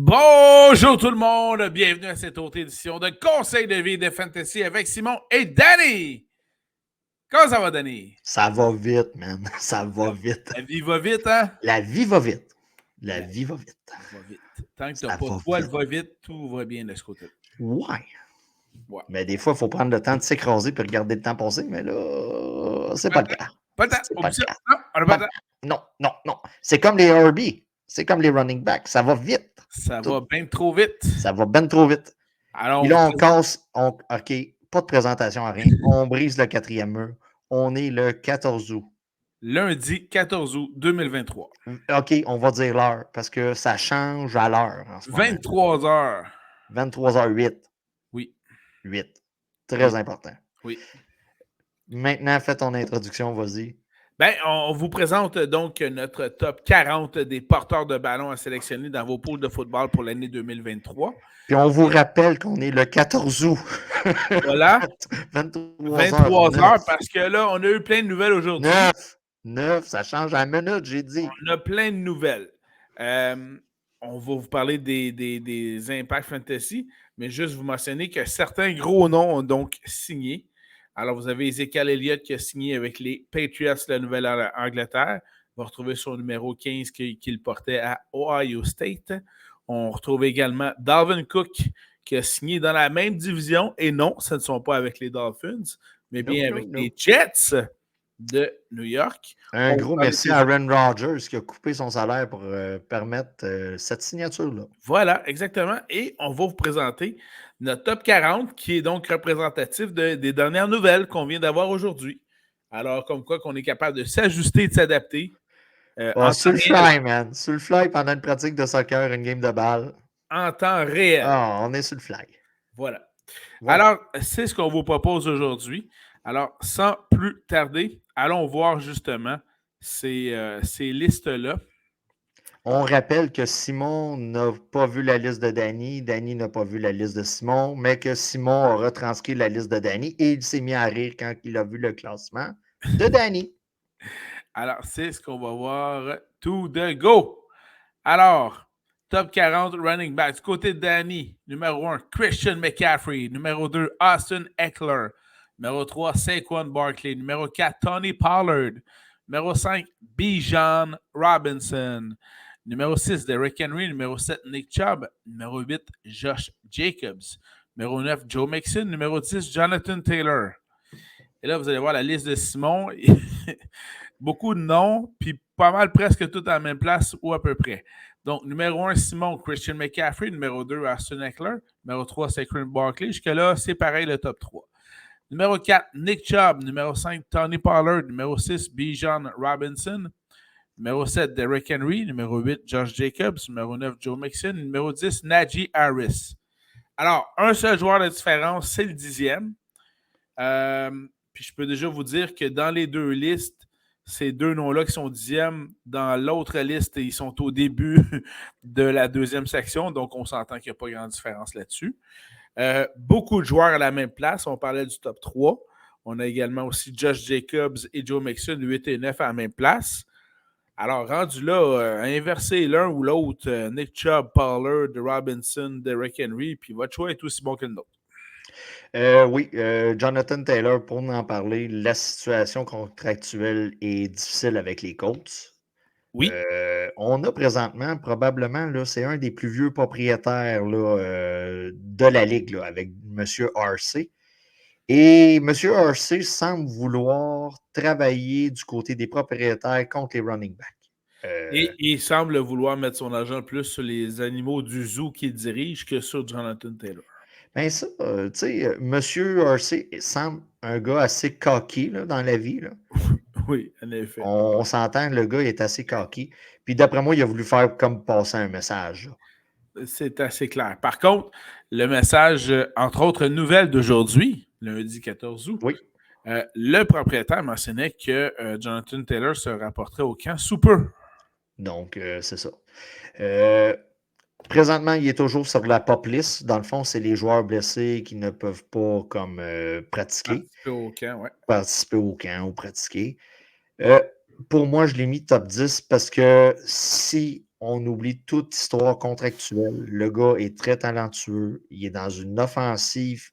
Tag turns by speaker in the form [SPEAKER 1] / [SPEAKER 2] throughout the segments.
[SPEAKER 1] Bonjour tout le monde, bienvenue à cette autre édition de Conseil de vie de Fantasy avec Simon et Danny. Comment ça va, Danny?
[SPEAKER 2] Ça va vite, man. Ça va vite.
[SPEAKER 1] La vie va vite, hein?
[SPEAKER 2] La vie va vite. La vie va vite.
[SPEAKER 1] Va vite. Tant que tu n'as
[SPEAKER 2] Ça
[SPEAKER 1] pas de
[SPEAKER 2] va
[SPEAKER 1] poil
[SPEAKER 2] vite.
[SPEAKER 1] va vite, tout va bien de ce côté-là.
[SPEAKER 2] Ouais.
[SPEAKER 1] Ouais.
[SPEAKER 2] Mais des fois, il faut prendre le temps de s'écraser et regarder le temps passer, mais là, c'est pas le cas.
[SPEAKER 1] Pas le temps,
[SPEAKER 2] C'est pas
[SPEAKER 1] oublie
[SPEAKER 2] le
[SPEAKER 1] ça.
[SPEAKER 2] cas.
[SPEAKER 1] Non, on n'a pas le temps.
[SPEAKER 2] Non, non, non. C'est comme les RB. C'est comme les running backs. Ça va vite.
[SPEAKER 1] Ça
[SPEAKER 2] Tout.
[SPEAKER 1] va bien trop vite.
[SPEAKER 2] Ça va ben trop vite.
[SPEAKER 1] Alors,
[SPEAKER 2] Puis là, on casse. OK, pas de présentation à rien. On brise le 4e mur. On est le 14 août.
[SPEAKER 1] Lundi 14 août 2023.
[SPEAKER 2] OK, on va dire l'heure parce que ça change à l'heure en ce moment.
[SPEAKER 1] 23 heures.
[SPEAKER 2] 23h08.
[SPEAKER 1] Oui.
[SPEAKER 2] 8. Très important.
[SPEAKER 1] Oui.
[SPEAKER 2] Maintenant, fais ton introduction, vas-y.
[SPEAKER 1] Ben, on vous présente donc notre top 40 des porteurs de ballon à sélectionner dans vos poules de football pour l'année 2023.
[SPEAKER 2] Puis on vous rappelle qu'on est le 14 août.
[SPEAKER 1] Voilà. 23
[SPEAKER 2] 23h09.
[SPEAKER 1] heures parce que là, on a eu plein de nouvelles aujourd'hui.
[SPEAKER 2] 9, ça change à la minute, j'ai dit.
[SPEAKER 1] On a plein de nouvelles. On va vous parler des impacts fantasy, mais juste vous mentionner que certains gros noms ont donc signé. Alors, vous avez Ezekiel Elliott qui a signé avec les Patriots de la Nouvelle-Angleterre. On va retrouver son numéro 15 qu'il portait à Ohio State. On retrouve également Dalvin Cook qui a signé dans la même division. Et non, ce ne sont pas avec les Dolphins, mais bien avec les Jets de New York.
[SPEAKER 2] Un gros merci à Aaron Rodgers qui a coupé son salaire pour permettre cette signature-là.
[SPEAKER 1] Voilà, exactement. Et on va vous présenter notre top 40 qui est donc représentatif des dernières nouvelles qu'on vient d'avoir aujourd'hui. Alors, comme quoi qu'on est capable de s'ajuster et de s'adapter.
[SPEAKER 2] Sur le fly, man. Sur le fly pendant une pratique de soccer, une game de balle.
[SPEAKER 1] En temps réel.
[SPEAKER 2] Ah, on est sur le fly.
[SPEAKER 1] Voilà. Alors, c'est ce qu'on vous propose aujourd'hui. Alors, sans plus tarder, allons voir justement ces listes-là.
[SPEAKER 2] On rappelle que Simon n'a pas vu la liste de Danny, Danny n'a pas vu la liste de Simon, mais que Simon a retranscrit la liste de Danny et il s'est mis à rire quand il a vu le classement de Danny.
[SPEAKER 1] Alors, c'est ce qu'on va voir tout de go. Alors, top 40 running back. Du côté de Danny, numéro 1, Christian McCaffrey. Numéro 2, Austin Eckler. Numéro 3, Saquon Barkley. Numéro 4, Tony Pollard. Numéro 5, Bijan Robinson. Numéro 6, Derrick Henry. Numéro 7, Nick Chubb. Numéro 8, Josh Jacobs. Numéro 9, Joe Mixon. Numéro 10, Jonathan Taylor. Et là, vous allez voir la liste de Simon. Beaucoup de noms, puis pas mal presque tout à la même place ou à peu près. Donc, numéro 1, Simon, Christian McCaffrey. Numéro 2, Austin Eckler. Numéro 3, Saquon Barkley. Jusque-là, c'est pareil, le top 3. Numéro 4, Nick Chubb. Numéro 5, Tony Pollard. Numéro 6, Bijan Robinson. Numéro 7, Derrick Henry. Numéro 8, Josh Jacobs. Numéro 9, Joe Mixon. Numéro 10, Najee Harris. Alors, un seul joueur de différence, c'est le 10e. Puis je peux déjà vous dire que dans les deux listes, ces deux noms-là qui sont 10e, dans l'autre liste, ils sont au début de la deuxième section, donc on s'entend qu'il n'y a pas grande différence là-dessus. Beaucoup de joueurs à la même place. On parlait du top 3. On a également aussi Josh Jacobs et Joe Mixon, 8 et 9 à la même place. Alors, rendu là, inverser l'un ou l'autre, Nick Chubb, Pollard, Robinson, Derrick Henry, puis votre choix est aussi bon que le nôtre.
[SPEAKER 2] Oui, Jonathan Taylor, pour en parler, la situation contractuelle est difficile avec les Colts.
[SPEAKER 1] Oui.
[SPEAKER 2] On a présentement, probablement, là, c'est un des plus vieux propriétaires là, de la Ligue là, avec M. RC. Et M. RC semble vouloir travailler du côté des propriétaires contre les running backs.
[SPEAKER 1] Et il semble vouloir mettre son argent plus sur les animaux du zoo qu'il dirige que sur Jonathan Taylor.
[SPEAKER 2] Ben ça, tu sais, M. RC semble un gars assez cocky là, dans la vie. Là.
[SPEAKER 1] Oui, en effet.
[SPEAKER 2] On s'entend, le gars est assez cocky. Puis d'après moi, il a voulu faire comme passer un message. Là.
[SPEAKER 1] C'est assez clair. Par contre, le message, entre autres nouvelles d'aujourd'hui, lundi 14 août,
[SPEAKER 2] oui.
[SPEAKER 1] Le propriétaire mentionnait que Jonathan Taylor se rapporterait au camp sous peu.
[SPEAKER 2] Donc, c'est ça. Présentement, il est toujours sur la pop list. Dans le fond, c'est les joueurs blessés qui ne peuvent pas comme pratiquer.
[SPEAKER 1] Participer au camp, ouais.
[SPEAKER 2] Participer au camp ou pratiquer. Pour moi, je l'ai mis top 10 parce que si on oublie toute histoire contractuelle. Le gars est très talentueux. Il est dans une offensive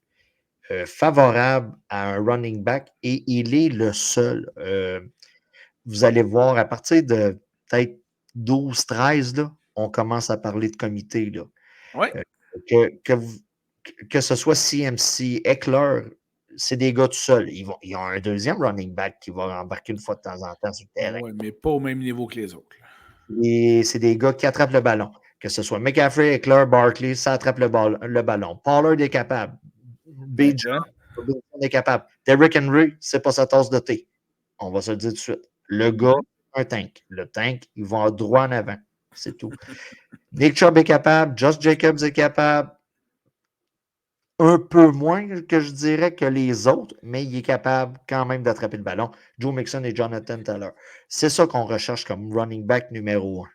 [SPEAKER 2] favorable à un running back et il est le seul. Vous allez voir, à partir de peut-être 12-13, là, on commence à parler de comité. Là.
[SPEAKER 1] Oui.
[SPEAKER 2] Euh, que ce soit CMC, Eckler, c'est des gars tout seuls. Ils ont un deuxième running back qui va embarquer une fois de temps en temps sur le terrain.
[SPEAKER 1] Oui, mais pas au même niveau que les autres.
[SPEAKER 2] Et c'est des gars qui attrapent le ballon. Que ce soit McCaffrey, Eckler, Barkley, ça attrape le ballon. Pollard est capable. Bijan
[SPEAKER 1] Exact.
[SPEAKER 2] est capable. Derrick Henry, c'est pas sa tasse de thé. On va se le dire tout de suite. Le gars, un tank. Le tank, il va droit en avant. C'est tout. Nick Chubb est capable. Josh Jacobs est capable. Un peu moins que je dirais que les autres, mais il est capable quand même d'attraper le ballon. Joe Mixon et Jonathan Taylor. C'est ça qu'on recherche comme running back numéro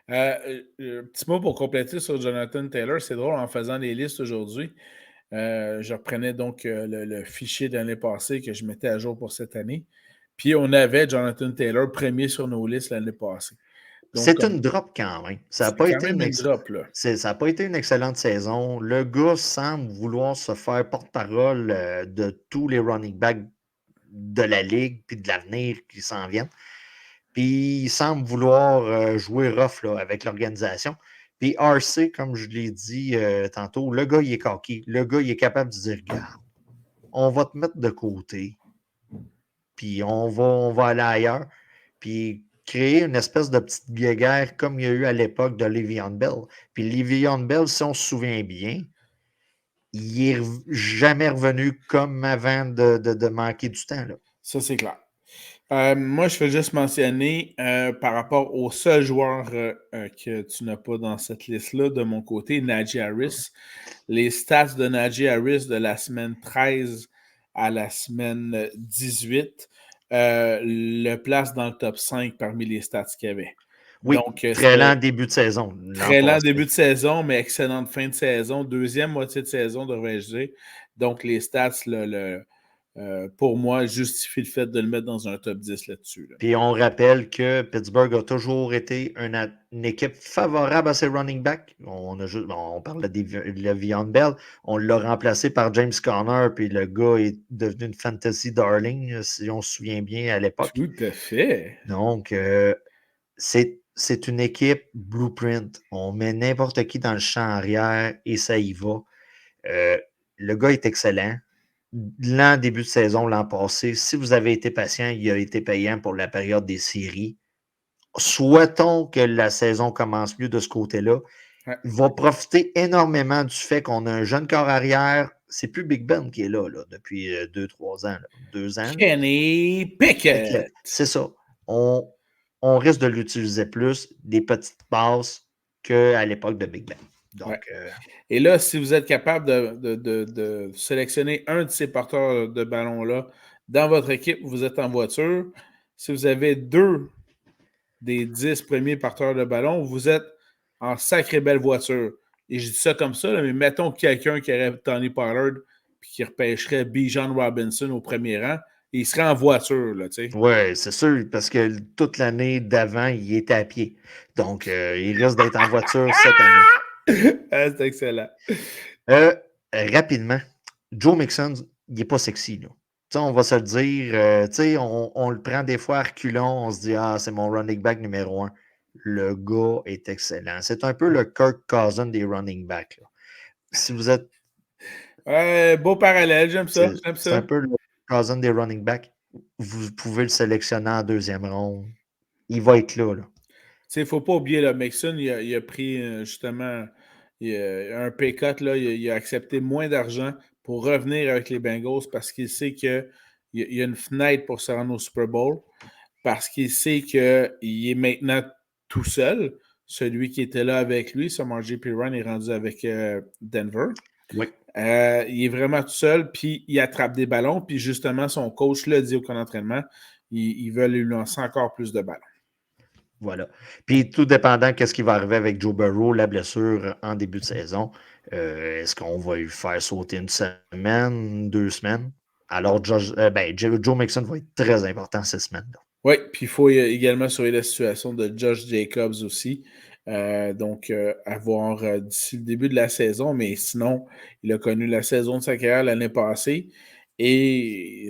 [SPEAKER 2] 1.
[SPEAKER 1] Petit mot pour compléter sur Jonathan Taylor. C'est drôle, en faisant les listes aujourd'hui, je reprenais donc le fichier de l'année passée que je mettais à jour pour cette année. Puis on avait Jonathan Taylor premier sur nos listes l'année passée. Donc,
[SPEAKER 2] C'est une drop quand même. Ça n'a
[SPEAKER 1] c'est
[SPEAKER 2] pas
[SPEAKER 1] quand
[SPEAKER 2] été
[SPEAKER 1] même une drop, là.
[SPEAKER 2] ça n'a pas été une excellente saison. Le gars semble vouloir se faire porte-parole de tous les running backs de la ligue puis de l'avenir qui s'en viennent. Puis il semble vouloir jouer rough là, avec l'organisation. Puis RC, comme je l'ai dit tantôt, le gars, il est cocky. Le gars, il est capable de dire, regarde, on va te mettre de côté. Puis on va aller ailleurs. Puis créer une espèce de petite guéguerre comme il y a eu à l'époque de Le'Veon Bell. Puis Le'Veon Bell, si on se souvient bien, il n'est jamais revenu comme avant de manquer du temps. Là.
[SPEAKER 1] Ça, c'est clair. Moi, je veux juste mentionner par rapport au seul joueur que tu n'as pas dans cette liste-là, de mon côté, Najee Harris. Les stats de Najee Harris de la semaine 13 à la semaine 18 le place dans le top 5 parmi les stats qu'il y avait.
[SPEAKER 2] Oui,
[SPEAKER 1] Donc,
[SPEAKER 2] très lent
[SPEAKER 1] c'était
[SPEAKER 2] début de saison. L'an
[SPEAKER 1] très lent début
[SPEAKER 2] passé.
[SPEAKER 1] de saison, mais excellente fin de saison. Deuxième moitié de saison, devrais-je dire. Donc, les stats, pour moi, justifient le fait de le mettre dans un top 10 là-dessus. Là.
[SPEAKER 2] Puis on rappelle que Pittsburgh a toujours été une équipe favorable à ses running backs. On parle de Le'Veon Bell. On l'a remplacé par James Conner, puis le gars est devenu une fantasy darling, si on se souvient bien à l'époque.
[SPEAKER 1] Tout à fait.
[SPEAKER 2] Donc, c'est une équipe blueprint. On met n'importe qui dans le champ arrière et ça y va. Le gars est excellent. L'an début de saison, l'an passé, si vous avez été patient, il a été payant pour la période des séries. Souhaitons que la saison commence mieux de ce côté-là.
[SPEAKER 1] Ouais.
[SPEAKER 2] Il va profiter énormément du fait qu'on a un jeune corps arrière. C'est plus Big Ben qui est là, depuis 2-3 ans. 2 ans.
[SPEAKER 1] Kenny Pickett.
[SPEAKER 2] C'est ça. On risque de l'utiliser plus, des petites passes qu'à l'époque de Big Ben. Donc,
[SPEAKER 1] Ouais. Et là, si vous êtes capable de sélectionner un de ces porteurs de ballon-là dans votre équipe, vous êtes en voiture. Si vous avez 2 des 10 premiers porteurs de ballon, vous êtes en sacrée belle voiture. Et je dis ça comme ça, là, mais mettons quelqu'un qui aurait Tony Pollard puis qui repêcherait Bijan Robinson au premier rang, et il serait en voiture, là, tu sais.
[SPEAKER 2] oui, c'est sûr, parce que toute l'année d'avant, il était à pied. Donc, il risque d'être en voiture cette année.
[SPEAKER 1] Ah, c'est excellent.
[SPEAKER 2] Rapidement, Joe Mixon, il n'est pas sexy. Là. On va se le dire. On le prend des fois à reculons. On se dit, ah, c'est mon running back numéro 1. Le gars est excellent. C'est un peu le Kirk Cousin des running backs. Là. Si vous êtes.
[SPEAKER 1] Beau parallèle, j'aime ça. J'aime
[SPEAKER 2] C'est un
[SPEAKER 1] ça.
[SPEAKER 2] peu le Cousin des running backs. Vous pouvez le sélectionner en deuxième ronde. Il va être là.
[SPEAKER 1] Il ne faut pas oublier, là, Mixon, il a pris justement un pay cut, là, il a accepté moins d'argent pour revenir avec les Bengals parce qu'il sait qu'il y a une fenêtre pour se rendre au Super Bowl, parce qu'il sait qu'il est maintenant tout seul. Celui qui était là avec lui, Samaje Perine, est rendu avec Denver.
[SPEAKER 2] Oui.
[SPEAKER 1] Il est vraiment tout seul, puis il attrape des ballons, puis justement, son coach l'a dit au camp d'entraînement, il veut lui lancer encore plus de ballons.
[SPEAKER 2] Voilà. Puis tout dépendant qu'est-ce qui va arriver avec Joe Burrow, la blessure en début de saison, est-ce qu'on va lui faire sauter une semaine, 2 semaines? Alors, Joe Mixon va être très important cette semaine-là.
[SPEAKER 1] Oui, puis il faut également surveiller la situation de Josh Jacobs aussi. Donc, à voir d'ici le début de la saison, mais sinon, il a connu la saison de sa carrière l'année passée et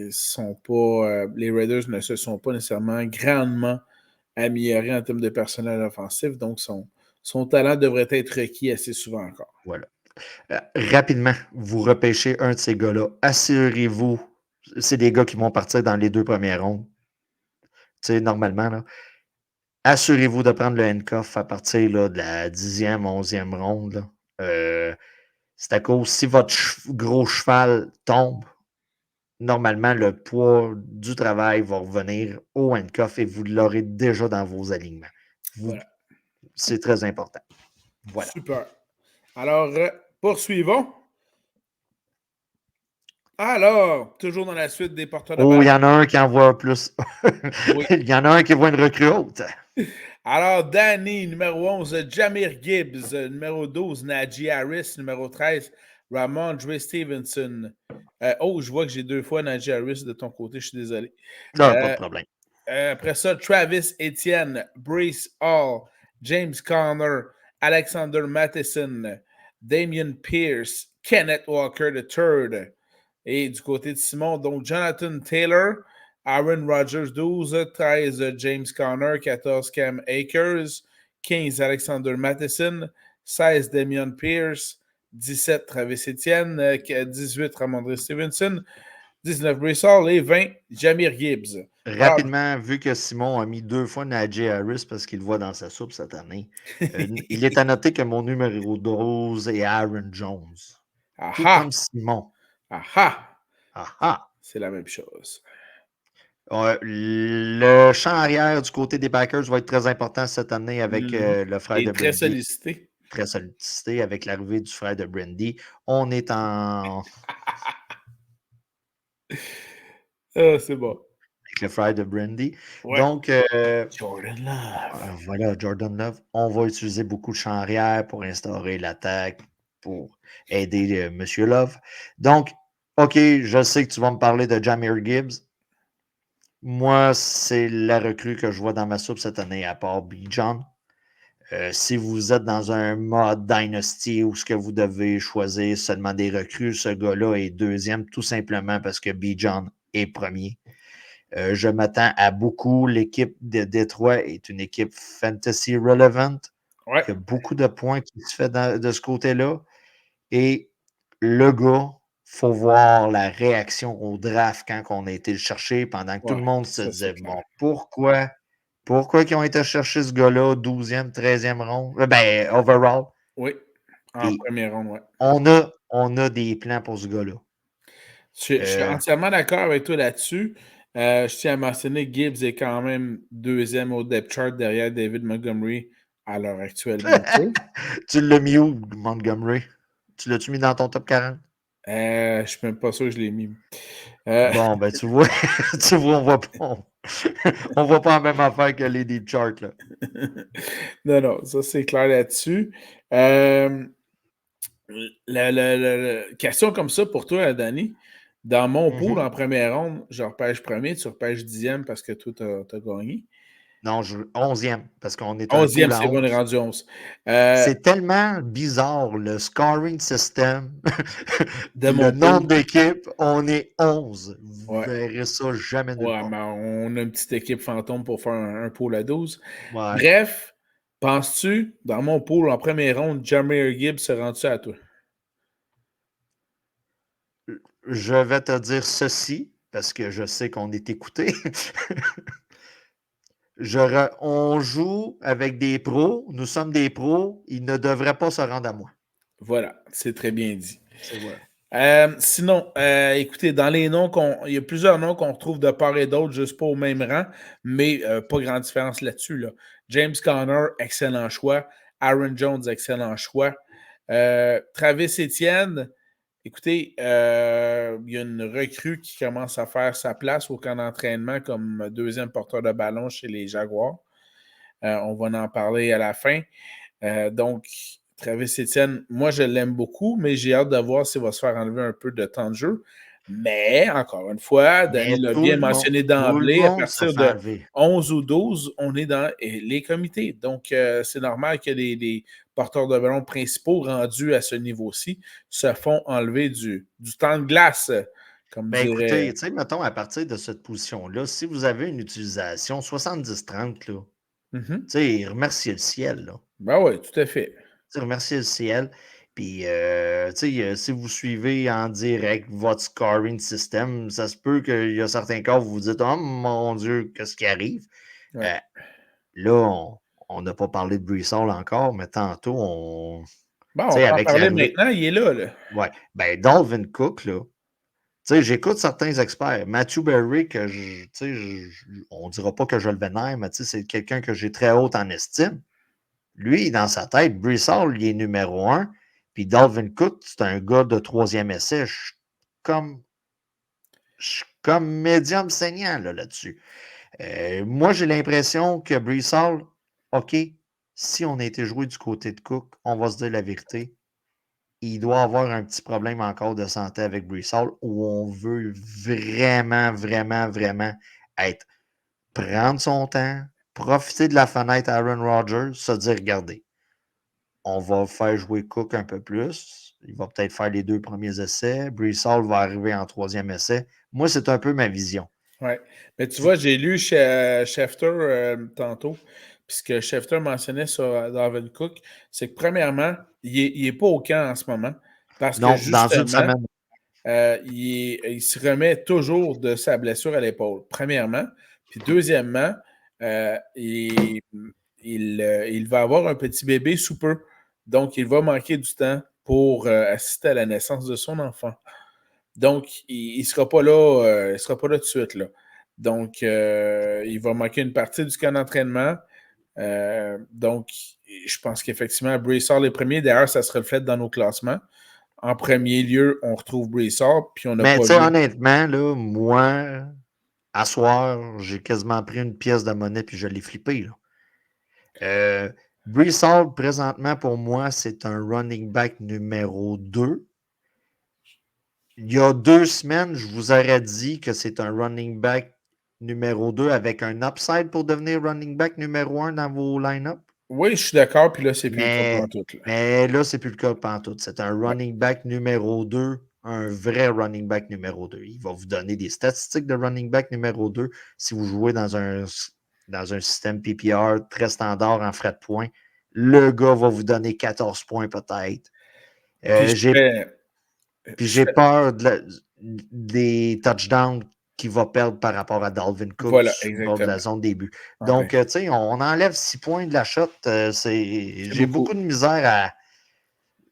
[SPEAKER 1] les Raiders ne se sont pas nécessairement grandement améliorés en termes de personnel offensif, donc son talent devrait être requis assez souvent encore.
[SPEAKER 2] Voilà. Rapidement, vous repêchez un de ces gars-là. Assurez-vous, c'est des gars qui vont partir dans les 2 premières rondes. Tu sais, normalement, là. Assurez-vous de prendre le handcuff à partir là, de la 10e, 11e ronde. Là. C'est à cause, si votre gros cheval tombe, normalement, le poids du travail va revenir au handcuff et vous l'aurez déjà dans vos alignements.
[SPEAKER 1] Voilà.
[SPEAKER 2] C'est très important. Voilà.
[SPEAKER 1] Super. Alors, poursuivons. Alors, toujours dans la suite des porteurs de
[SPEAKER 2] Oh, il y
[SPEAKER 1] ballon.
[SPEAKER 2] en a un qui en voit plus.
[SPEAKER 1] Oui.
[SPEAKER 2] Il y en a un qui voit une recrue haute.
[SPEAKER 1] Alors, Danny, numéro 11, Jamir Gibbs, numéro 12, Najee Harris, numéro 13, Ramondre Stevenson. Je vois que j'ai 2 fois Najee Harris de ton côté, je suis désolé.
[SPEAKER 2] Non, pas de problème.
[SPEAKER 1] Après ça, Travis Etienne, Brees Hall, James Conner, Alexander Mattison, Damian Pierce, Kenneth Walker III. Et du côté de Simon, donc Jonathan Taylor, Aaron Rodgers 12, 13 James Conner, 14 Cam Akers, 15 Alexander Mattison, 16 Damian Pierce, 17 Travis Etienne, 18 Ramondre Stevenson, 19 Brees Hall et 20 Jamir Gibbs. Alors,
[SPEAKER 2] Rapidement, vu que Simon a mis 2 fois Najee Harris parce qu'il le voit dans sa soupe cette année, il est à noter que mon numéro 12 est Aaron Jones. Tout
[SPEAKER 1] aha,
[SPEAKER 2] comme Simon.
[SPEAKER 1] aha,
[SPEAKER 2] Ah.
[SPEAKER 1] c'est la même chose.
[SPEAKER 2] Le champ arrière du côté des Packers va être très important cette année avec le frère
[SPEAKER 1] Et
[SPEAKER 2] de
[SPEAKER 1] très
[SPEAKER 2] Brandy.
[SPEAKER 1] sollicité.
[SPEAKER 2] Très sollicité avec l'arrivée du frère de Brandy. On est en.
[SPEAKER 1] C'est bon.
[SPEAKER 2] Avec le frère de Brandy.
[SPEAKER 1] Ouais.
[SPEAKER 2] Donc,
[SPEAKER 1] Jordan Love.
[SPEAKER 2] voilà, Jordan Love. On va utiliser beaucoup le champ arrière pour instaurer l'attaque, pour aider M. Love. Donc, OK, je sais que tu vas me parler de Jahmyr Gibbs. Moi, c'est la recrue que je vois dans ma soupe cette année, à part Bijan. Si vous êtes dans un mode Dynasty où ce que vous devez choisir seulement des recrues, ce gars-là est deuxième, tout simplement parce que Bijan est premier. Je m'attends à beaucoup. L'équipe de Détroit est une équipe fantasy relevant.
[SPEAKER 1] Ouais.
[SPEAKER 2] Il y a beaucoup de points qui se fait de ce côté-là. Et le gars, il faut voir la réaction au draft quand on a été le chercher, pendant que tout
[SPEAKER 1] Ouais,
[SPEAKER 2] le monde se
[SPEAKER 1] ça c'est
[SPEAKER 2] disait,
[SPEAKER 1] clair.
[SPEAKER 2] bon, pourquoi ils ont été chercher ce gars-là, 12e, 13e ronde, overall.
[SPEAKER 1] Oui, en
[SPEAKER 2] Et
[SPEAKER 1] première ronde, ouais.
[SPEAKER 2] on a des plans pour ce gars-là.
[SPEAKER 1] Je suis entièrement d'accord avec toi là-dessus. Je tiens à mentionner que Gibbs est quand même deuxième au depth chart derrière David Montgomery à l'heure actuelle, bien sûr.
[SPEAKER 2] Tu l'as mis où, Montgomery? Tu l'as-tu mis dans ton top 40?
[SPEAKER 1] Je suis même pas sûr que je l'ai mis.
[SPEAKER 2] Bon, ben tu vois, tu vois, on voit pas la même affaire que les deep charts, là.
[SPEAKER 1] Non, ça c'est clair là-dessus. Euh, la question comme ça pour toi, Danny. Dans mon pool,
[SPEAKER 2] Mhm.
[SPEAKER 1] en première ronde, je repêche premier, tu repêches 10e parce que toi, tu as gagné.
[SPEAKER 2] Non, 11e, parce qu'on est un
[SPEAKER 1] 11e,
[SPEAKER 2] pool à
[SPEAKER 1] c'est bon, on est
[SPEAKER 2] 11.
[SPEAKER 1] rendu 11. Euh,
[SPEAKER 2] C'est tellement bizarre, le scoring system.
[SPEAKER 1] de
[SPEAKER 2] Le
[SPEAKER 1] mon pool,
[SPEAKER 2] nombre d'équipes, on est 11. Vous
[SPEAKER 1] ouais.
[SPEAKER 2] verrez ça jamais nulle
[SPEAKER 1] Ouais,
[SPEAKER 2] part.
[SPEAKER 1] mais on a une petite équipe fantôme pour faire un pool à 12.
[SPEAKER 2] Ouais.
[SPEAKER 1] Bref, penses-tu, dans mon pool en première ronde, Jameer Gibbs se rend-tu à toi?
[SPEAKER 2] Je vais te dire ceci, parce que je sais qu'on est écouté. On joue avec des pros, nous sommes des pros, ils ne devraient pas se rendre à moi.
[SPEAKER 1] Voilà, c'est très bien dit.
[SPEAKER 2] C'est voilà.
[SPEAKER 1] Sinon, écoutez, dans les noms il y a plusieurs noms qu'on retrouve de part et d'autre, juste pas au même rang, mais pas grande différence là-dessus. Là. James Conner, excellent choix. Aaron Jones, excellent choix. Travis Etienne, écoutez, il y a une recrue qui commence à faire sa place au camp d'entraînement comme deuxième porteur de ballon chez les Jaguars. On va en parler à la fin. Donc, Travis Etienne, moi, je l'aime beaucoup, mais j'ai hâte de voir s'il va se faire enlever un peu de temps de jeu. Mais, encore une fois,
[SPEAKER 2] Mais
[SPEAKER 1] Danny l'a
[SPEAKER 2] tout
[SPEAKER 1] bien
[SPEAKER 2] le monde,
[SPEAKER 1] mentionné
[SPEAKER 2] tout le
[SPEAKER 1] d'emblée, à
[SPEAKER 2] monde se
[SPEAKER 1] partir
[SPEAKER 2] fait
[SPEAKER 1] de
[SPEAKER 2] enlever.
[SPEAKER 1] 11 ou 12, on est dans les comités. Donc, c'est normal que les porteurs de ballon principaux rendus à ce niveau-ci se font enlever du temps de glace, comme
[SPEAKER 2] Ben
[SPEAKER 1] dirait.
[SPEAKER 2] écoutez, tu sais, mettons, à partir de cette position-là, si vous avez une utilisation 70-30, là, tu
[SPEAKER 1] Mhm.
[SPEAKER 2] sais, remerciez le ciel, là.
[SPEAKER 1] Ben oui, tout à fait.
[SPEAKER 2] Tu sais, remerciez le ciel. Puis, tu sais, si vous suivez en direct votre scoring system, ça se peut qu'il y a certains cas où vous vous dites, oh mon Dieu, qu'est-ce qui arrive?
[SPEAKER 1] Ouais.
[SPEAKER 2] Euh, Là, on n'a pas parlé de Brissol encore, mais tantôt,
[SPEAKER 1] Bon,
[SPEAKER 2] tu
[SPEAKER 1] on
[SPEAKER 2] sais,
[SPEAKER 1] peut en
[SPEAKER 2] avec
[SPEAKER 1] parler
[SPEAKER 2] l'arrivée.
[SPEAKER 1] maintenant, il est là, là.
[SPEAKER 2] Ouais. Ben, Dalvin Cook, là. Tu sais, j'écoute certains experts. Matthew Berry, tu sais, on dira pas que je le vénère, mais tu sais, c'est quelqu'un que j'ai très haut en estime. Lui, dans sa tête, Brissol, il est numéro un. Puis Dalvin Cook, c'est un gars de troisième essai. Je suis comme médium saignant là-dessus. Moi, j'ai l'impression que Brissol, OK, si on a été joué du côté de Cook, on va se dire la vérité. Il doit avoir un petit problème encore de santé avec Brissol où on veut vraiment, vraiment, vraiment être, prendre son temps, profiter de la fenêtre Aaron Rodgers, se dire, regardez, on va faire jouer Cook un peu plus. Il va peut-être faire les 2 premiers essais. Brissol va arriver en troisième essai. Moi, c'est un peu ma vision.
[SPEAKER 1] Ouais. Mais tu
[SPEAKER 2] Puis-
[SPEAKER 1] vois, j'ai lu Schefter tantôt, puis ce que Schefter mentionnait sur Dalvin Cook, c'est que premièrement, il est pas au camp en ce moment, parce que
[SPEAKER 2] non, dans une
[SPEAKER 1] justement,
[SPEAKER 2] semaine.
[SPEAKER 1] il se remet toujours de sa blessure à l'épaule, premièrement. Puis deuxièmement, il va avoir un petit bébé sous peu. Donc, il va manquer du temps pour assister à la naissance de son enfant. Donc, il ne sera pas là, il sera pas là tout de suite. Là. Donc, il va manquer une partie du camp d'entraînement. Donc, je pense qu'effectivement, Braysard les premiers. D'ailleurs, ça se reflète dans nos classements. En premier lieu, on retrouve Braysard, puis on n'a
[SPEAKER 2] Mais
[SPEAKER 1] pas
[SPEAKER 2] tu sais,
[SPEAKER 1] vu.
[SPEAKER 2] honnêtement, là, moi, à soir, j'ai quasiment pris une pièce de monnaie puis je l'ai flippé. Là. Brissard, présentement, pour moi, c'est un running back numéro 2. Il y a 2 semaines, je vous aurais dit que c'est un running back numéro 2 avec un upside pour devenir running back numéro 1 dans vos line-up.
[SPEAKER 1] Oui, je suis d'accord, puis là, c'est plus le cas
[SPEAKER 2] Mais,
[SPEAKER 1] pantoute. Là.
[SPEAKER 2] mais là, c'est plus le cas pantoute. C'est un
[SPEAKER 1] Ouais.
[SPEAKER 2] running back numéro 2, un vrai running back numéro 2. Il va vous donner des statistiques de running back numéro 2 si vous jouez dans un système PPR très standard en frais de points. Le gars va vous donner 14 points peut-être.
[SPEAKER 1] Puis
[SPEAKER 2] J'ai Puis j'ai peur des touchdowns qu'il va perdre par rapport à Dalvin Cook
[SPEAKER 1] voilà,
[SPEAKER 2] sur le bord de
[SPEAKER 1] exactement.
[SPEAKER 2] la zone début.
[SPEAKER 1] En plein.
[SPEAKER 2] Donc, tu sais, on enlève 6 points de la shot.
[SPEAKER 1] C'est
[SPEAKER 2] J'ai
[SPEAKER 1] beaucoup.
[SPEAKER 2] beaucoup de misère à.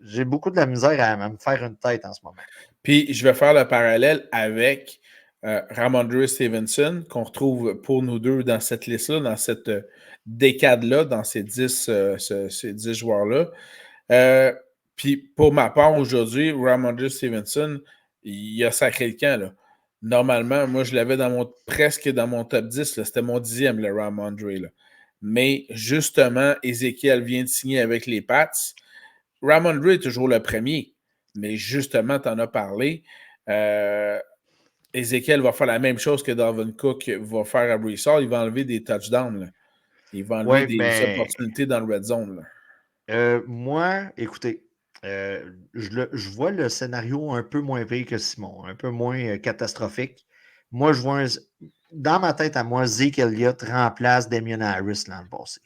[SPEAKER 2] J'ai beaucoup de la misère à me faire une tête en ce moment.
[SPEAKER 1] Puis je vais faire le parallèle avec Ramondre Stevenson, qu'on retrouve pour nous deux dans cette liste-là, dans cette décade-là, dans ces 10, ces 10 joueurs-là. Euh, Puis pour ma part, aujourd'hui, Ramondre Stevenson, il a sacré le camp. Là. Normalement, moi, je l'avais presque dans mon top 10. Là. C'était mon 10e, le Ramondre. Là. Mais justement, Ezekiel vient de signer avec les Pats. Ramondre est toujours le premier. Mais justement, tu en as parlé. Euh, Ezekiel va faire la même chose que Dalvin Cook va faire à Brissard. Il va enlever des touchdowns. Là. Il va enlever
[SPEAKER 2] Oui,
[SPEAKER 1] des
[SPEAKER 2] ben,
[SPEAKER 1] opportunités dans le red zone. Là.
[SPEAKER 2] moi, écoutez, je vois le scénario un peu moins pire que Simon, un peu moins catastrophique. Moi, dans ma tête à moi, Zeke Elliott remplace Damien Harris l'an passé.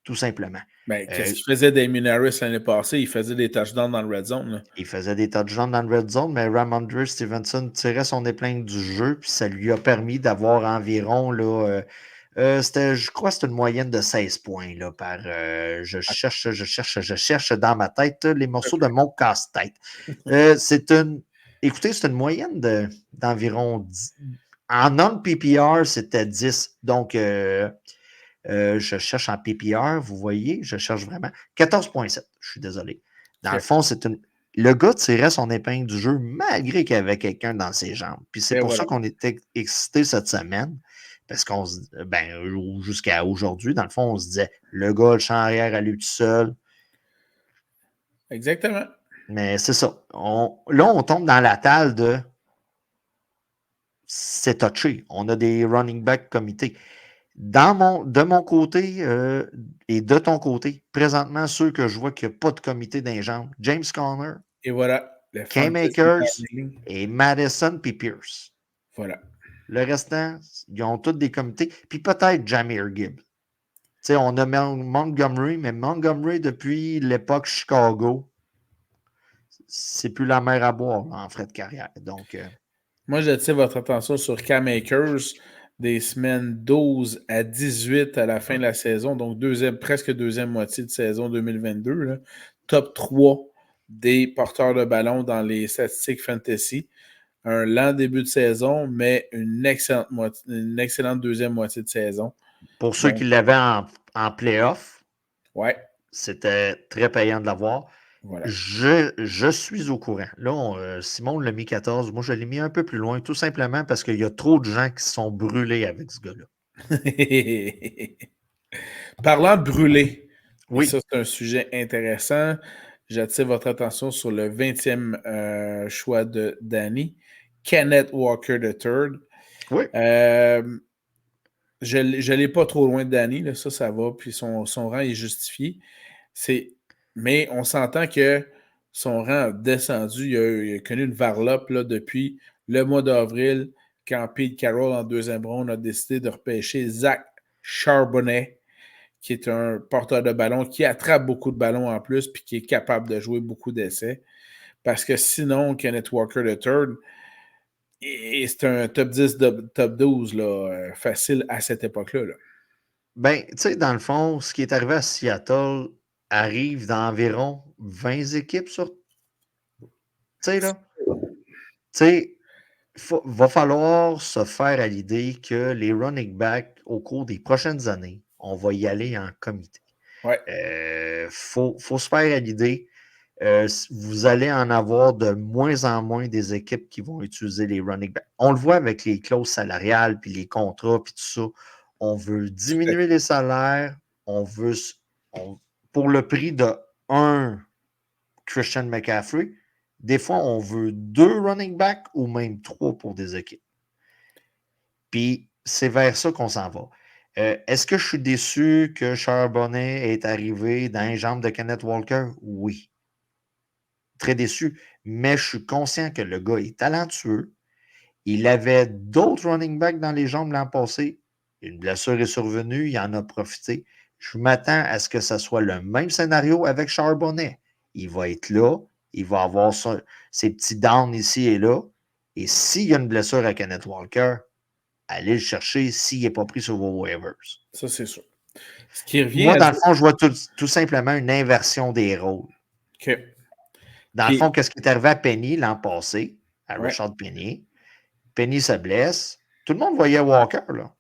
[SPEAKER 2] Tout simplement.
[SPEAKER 1] Ben, qu'est-ce
[SPEAKER 2] Euh,
[SPEAKER 1] qu'il faisait Damien Harris l'année passée? Il faisait des touchdowns dans le red zone. Là.
[SPEAKER 2] Il faisait des touchdowns dans le red zone, mais Ramondre Stevenson tirait son épingle du jeu, puis ça lui a permis d'avoir environ, là, je crois que c'était une moyenne de 16 points là, je cherche dans ma tête les morceaux de mon casse-tête. Écoutez, c'est une moyenne d'environ 10. En non-PPR, c'était 10. Donc, je cherche en PPR, vous voyez, je cherche vraiment 14,7. Je suis désolé. Dans le
[SPEAKER 1] OK.
[SPEAKER 2] fond, le gars tirait son épingle du jeu malgré qu'il y avait quelqu'un dans ses jambes. Puis c'est
[SPEAKER 1] Et
[SPEAKER 2] pour ça
[SPEAKER 1] voilà.
[SPEAKER 2] qu'on était excités cette semaine. Parce jusqu'à aujourd'hui, dans le fond, on se disait, le gars, le champ arrière à lui tout seul.
[SPEAKER 1] Exactement.
[SPEAKER 2] Mais c'est ça. Là, on tombe dans la table de c'est touché. On a des running back comités. De mon côté et de ton côté, présentement, ceux que je vois qu'il n'y a pas de comité dans les jambes, James Conner,
[SPEAKER 1] Et voilà, le
[SPEAKER 2] Cam
[SPEAKER 1] fantasy
[SPEAKER 2] Akers
[SPEAKER 1] planning.
[SPEAKER 2] et Madison puis Pierce.
[SPEAKER 1] Voilà.
[SPEAKER 2] Le restant, ils ont tous des comités. Puis peut-être Jahmyr Gibbs. Tu sais, on a Montgomery, mais Montgomery, depuis l'époque Chicago, c'est plus la mer à boire là, en frais de carrière. Donc,
[SPEAKER 1] Moi, j'attire votre attention sur Cam Akers des semaines 12 à 18 à la fin de la saison, donc presque deuxième moitié de saison 2022. Là. Top 3 des porteurs de ballon dans les statistiques fantasy. Un lent début de saison, mais une excellente deuxième moitié de saison.
[SPEAKER 2] pour ceux
[SPEAKER 1] Donc,
[SPEAKER 2] qui l'avaient en playoff,
[SPEAKER 1] ouais,
[SPEAKER 2] c'était très payant de l'avoir.
[SPEAKER 1] voilà.
[SPEAKER 2] Je suis au courant. Là, Simon l'a mis 14. Moi, je l'ai mis un peu plus loin, tout simplement parce qu'il y a trop de gens qui se sont brûlés avec ce gars-là.
[SPEAKER 1] Parlant de brûler, et ça,
[SPEAKER 2] Oui,
[SPEAKER 1] c'est un sujet intéressant. J'attire votre attention sur le 20e choix de Danny, Kenneth Walker III.
[SPEAKER 2] oui.
[SPEAKER 1] Euh, je ne l'ai pas trop loin de Danny, là, ça va, puis son rang est justifié. Mais on s'entend que son rang a descendu. Il a connu une varlope là, depuis le mois d'avril, quand Pete Carroll, en deuxième ronde, a décidé de repêcher Zach Charbonnet, qui est un porteur de ballon, qui attrape beaucoup de ballons en plus, puis qui est capable de jouer beaucoup d'essais. Parce que sinon, Kenneth Walker III, c'est un top 10, top 12 là, facile à cette époque-là. Là.
[SPEAKER 2] Ben, tu sais, dans le fond, ce qui est arrivé à Seattle arrive dans environ 20 équipes sur. Tu sais, là. Tu sais, va falloir se faire à l'idée que les running backs, au cours des prochaines années, on va y aller en comité.
[SPEAKER 1] Ouais,
[SPEAKER 2] Faut se faire à l'idée. Vous allez en avoir de moins en moins des équipes qui vont utiliser les running backs. On le voit avec les clauses salariales, puis les contrats, puis tout ça. On veut
[SPEAKER 1] tout à
[SPEAKER 2] diminuer
[SPEAKER 1] fait.
[SPEAKER 2] les salaires. On veut, pour le prix de un Christian McCaffrey, des fois, on veut 2 running backs ou même 3 pour des équipes. Puis, c'est vers ça qu'on s'en va. Est-ce que je suis déçu que Charbonnet est arrivé dans les jambes de Kenneth Walker? Oui. Très déçu. Mais je suis conscient que le gars est talentueux. Il avait d'autres running backs dans les jambes l'an passé. Une blessure est survenue, il en a profité. Je m'attends à ce que ce soit le même scénario avec Charbonnet. Il va être là, il va avoir ses petits downs ici et là. Et s'il y a une blessure à Kenneth Walker, allez le chercher s'il n'est pas pris sur vos waivers.
[SPEAKER 1] Ça, c'est sûr. Ce qui revient
[SPEAKER 2] Moi,
[SPEAKER 1] à
[SPEAKER 2] dans le
[SPEAKER 1] dire
[SPEAKER 2] fond, je vois tout simplement une inversion des rôles.
[SPEAKER 1] que.
[SPEAKER 2] Dans le
[SPEAKER 1] Puis,
[SPEAKER 2] fond, qu'est-ce qui est arrivé à Penny l'an passé, à
[SPEAKER 1] ouais.
[SPEAKER 2] Richard Penny? Penny se blesse. Tout le monde voyait Walker, là.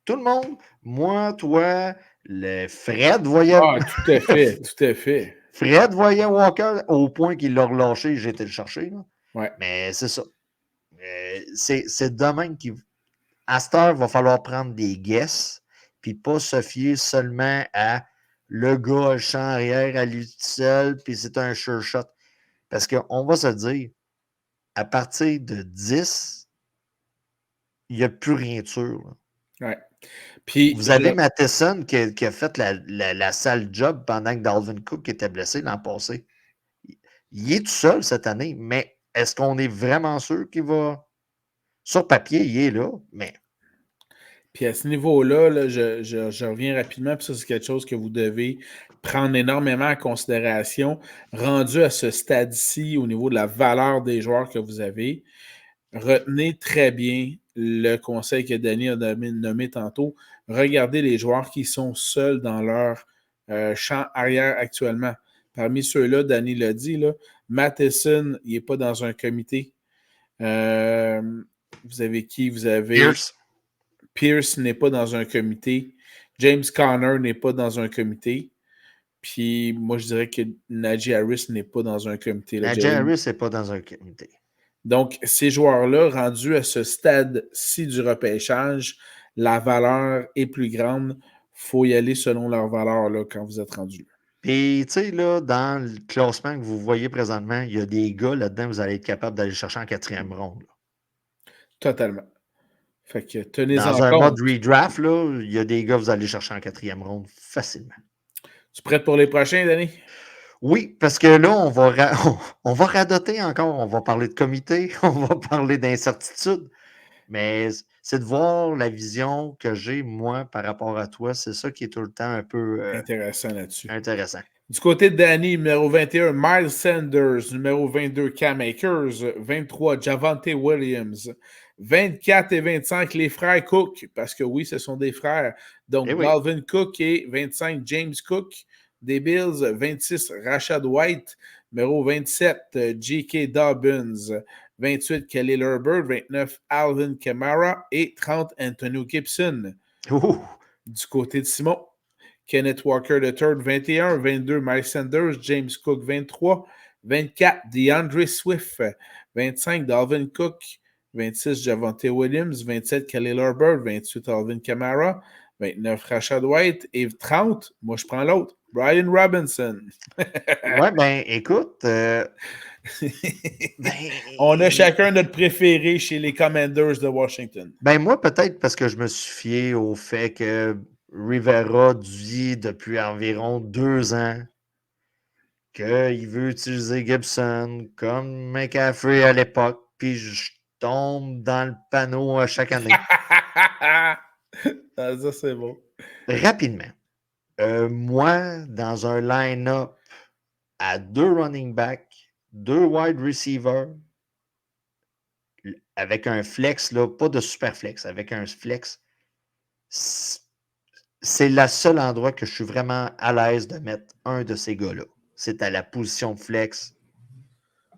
[SPEAKER 2] Tout le monde. Moi, toi, le Fred voyait.
[SPEAKER 1] Ah, tout à fait, tout à fait.
[SPEAKER 2] Fred voyait Walker au point qu'il l'a relâché, j'ai été le chercher. Là.
[SPEAKER 1] Ouais.
[SPEAKER 2] Mais c'est ça. C'est de même qu'à cette heure, il va falloir prendre des guesses, puis pas se fier seulement à le gars, le champ arrière à lui tout seul, puis c'est un sure shot. Parce qu'on va se dire, à partir de 10, il n'y a plus rien de sûr. Là.
[SPEAKER 1] Ouais. Puis,
[SPEAKER 2] Vous avez Matheson qui a fait la sale job pendant que Dalvin Cook était blessé l'an passé. Il est tout seul cette année, mais est-ce qu'on est vraiment sûr qu'il va. Sur papier, il est là, mais.
[SPEAKER 1] Puis à ce niveau-là, là, je reviens rapidement, puis ça, c'est quelque chose que vous devez prendre énormément en considération. Rendu à ce stade-ci, au niveau de la valeur des joueurs que vous avez, retenez très bien le conseil que Denis a nommé tantôt. Regardez les joueurs qui sont seuls dans leur champ arrière actuellement. Parmi ceux-là, Danny l'a dit, là, Matheson, il n'est pas dans un comité. Vous avez qui? Vous avez
[SPEAKER 2] Pierce.
[SPEAKER 1] Pierce n'est pas dans un comité. James Conner n'est pas dans un comité. Puis moi, je dirais que Najee Harris n'est pas dans un comité. Là,
[SPEAKER 2] Najee Harris n'est pas dans un comité.
[SPEAKER 1] donc, ces joueurs-là, rendus à ce stade-ci du repêchage, la valeur est plus grande. Il faut y aller selon leur valeur là, quand vous êtes rendu là.
[SPEAKER 2] Puis, tu sais, là, dans le classement que vous voyez présentement, il y a des gars là-dedans, vous allez être capable d'aller chercher en 4e ronde. Là.
[SPEAKER 1] Totalement. Fait que tenez-en
[SPEAKER 2] Dans un
[SPEAKER 1] compte.
[SPEAKER 2] mode redraft, là, il y a des gars que vous allez chercher en 4e ronde facilement.
[SPEAKER 1] Tu prêt pour les prochains, Danny?
[SPEAKER 2] Oui, parce que là, on va radoter encore. On va parler de comité, on va parler d'incertitude. Mais c'est de voir la vision que j'ai, moi, par rapport à toi. C'est ça qui est tout le temps un peu
[SPEAKER 1] Intéressant là-dessus.
[SPEAKER 2] intéressant.
[SPEAKER 1] Du côté de Danny, numéro 21, Miles Sanders. Numéro 22, Cam Akers. 23, Javante Williams. 24 et 25, les frères Cook, parce que oui, ce sont des frères. Donc,
[SPEAKER 2] Eh oui.
[SPEAKER 1] Dalvin Cook et 25, James Cook. Des Bills, 26, Rashad White. Numéro 27, J.K. Dobbins. 28, Khalil Herbert. 29, Alvin Kamara. Et 30, Antonio Gibson.
[SPEAKER 2] Ouh.
[SPEAKER 1] Du côté de Simon, Kenneth Walker III, 21, 22, Miles Sanders, James Cook, 23, 24, DeAndre Swift, 25, Dalvin Cook, 26, Javante Williams, 27, Khalil Herbert, 28, Alvin Kamara, 29, Rashad White, et 30, moi je prends l'autre, Brian Robinson.
[SPEAKER 2] Ouais, ben, écoute.
[SPEAKER 1] On a chacun notre préféré chez les Commanders de Washington.
[SPEAKER 2] Ben, moi, peut-être parce que je me suis fié au fait que Rivera dit depuis environ 2 ans qu'il veut utiliser Gibson comme McCaffrey à l'époque, puis je tombe dans le panneau à chaque année.
[SPEAKER 1] Ça, c'est beau.
[SPEAKER 2] Rapidement. Moi, dans un line-up à 2 running backs, 2 wide receivers, avec un flex, là, pas de super flex, avec un flex, c'est le seul endroit que je suis vraiment à l'aise de mettre un de ces gars-là. C'est à la position de flex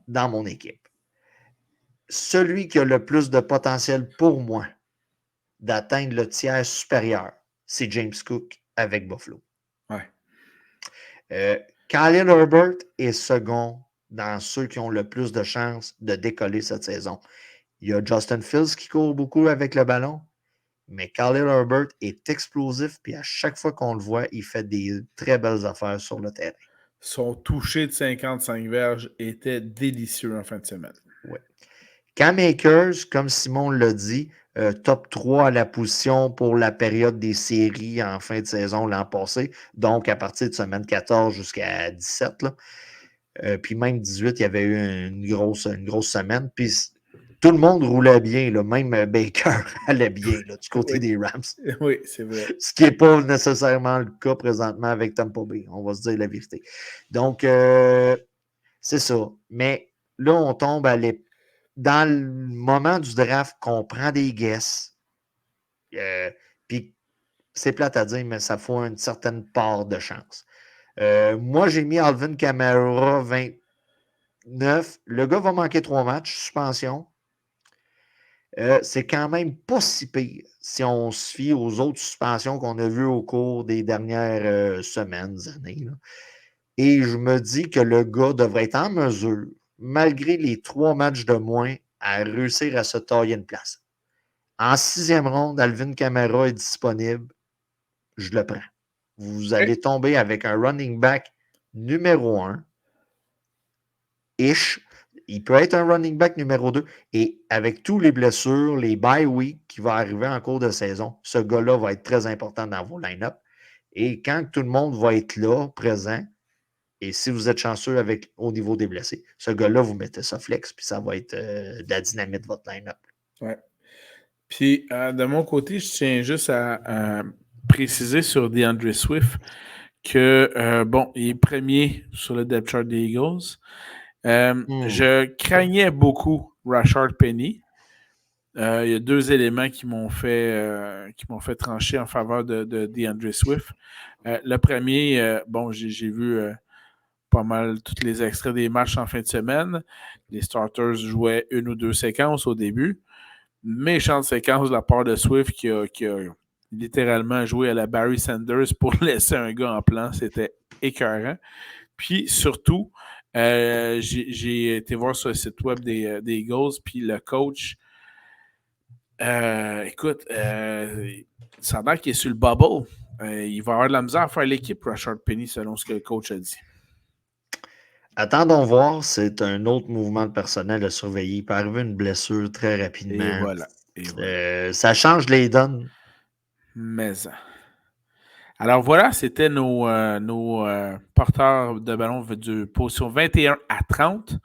[SPEAKER 2] dans mon équipe. Celui qui a le plus de potentiel pour moi d'atteindre le tiers supérieur, c'est James Cook avec Buffalo.
[SPEAKER 1] Ouais.
[SPEAKER 2] Khalil Herbert est second dans ceux qui ont le plus de chances de décoller cette saison. Il y a Justin Fields qui court beaucoup avec le ballon, mais Khalil Herbert est explosif, puis à chaque fois qu'on le voit, il fait des très belles affaires sur le terrain.
[SPEAKER 1] Son toucher de 55 verges était délicieux en fin de semaine.
[SPEAKER 2] Ouais. Cam Akers, comme Simon l'a dit, top 3 à la position pour la période des séries en fin de saison l'an passé, donc à partir de semaine 14 jusqu'à 17. Là. Puis même 18, il y avait eu une grosse semaine. Puis tout le monde roulait bien, là. Même Baker allait bien là, du côté des Rams.
[SPEAKER 1] Oui, c'est vrai.
[SPEAKER 2] Ce qui n'est pas nécessairement le cas présentement avec Tampa Bay, on va se dire la vérité. Donc, c'est ça. Mais là, on tombe dans le moment du draft qu'on prend des guesses. Puis c'est plate à dire, mais ça faut une certaine part de chance. Moi, j'ai mis Alvin Kamara 29. Le gars va manquer 3 matchs, suspension. C'est quand même pas si pire si on se fie aux autres suspensions qu'on a vues au cours des dernières semaines, années. Là. Et je me dis que le gars devrait être en mesure, malgré les 3 matchs de moins, à réussir à se tailler une place. En 6e ronde, Alvin Kamara est disponible. Je le prends. Vous allez tomber avec un running back numéro 1. Ish. Il peut être un running back numéro 2. Et avec tous les blessures, les bye week qui vont arriver en cours de saison, ce gars-là va être très important dans vos line-up. Et quand tout le monde va être là, présent, et si vous êtes chanceux au niveau des blessés, ce gars-là, vous mettez ça flex, puis ça va être de la dynamite de votre line-up.
[SPEAKER 1] Ouais. Puis, de mon côté, je tiens juste à préciser sur DeAndre Swift que, bon, il est premier sur le depth chart des Eagles. Je craignais beaucoup Rashard Penny. Il y a 2 éléments qui m'ont fait trancher en faveur de DeAndre Swift. Le premier, bon, j'ai vu pas mal tous les extraits des matchs en fin de semaine. Les starters jouaient 1 ou 2 séquences au début. Méchante séquence de la part de Swift qui a littéralement joué à la Barry Sanders pour laisser un gars en plan. C'était écœurant. Puis surtout, j'ai été voir sur le site web des Eagles, puis le coach, écoute, ça a l'air qu'il est sur le bubble. il va avoir de la misère à faire l'équipe, Rashard Penny, selon ce que le coach a dit.
[SPEAKER 2] Attendons voir, c'est un autre mouvement de personnel à surveiller. Il peut arriver une blessure très
[SPEAKER 1] Et
[SPEAKER 2] rapidement.
[SPEAKER 1] voilà.
[SPEAKER 2] Ça change les donnes.
[SPEAKER 1] Mais alors voilà, c'était nos porteurs de ballon de position 21 à 30.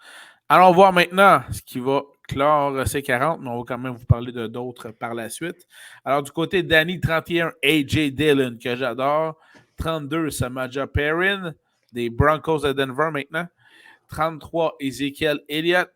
[SPEAKER 1] Allons voir maintenant ce qui va clore ces 40, mais on va quand même vous parler de d'autres par la suite. Alors, du côté de Danny, 31, A.J. Dillon, que j'adore. 32, Samaja Perrin, des Broncos de Denver maintenant. 33, Ezekiel Elliott.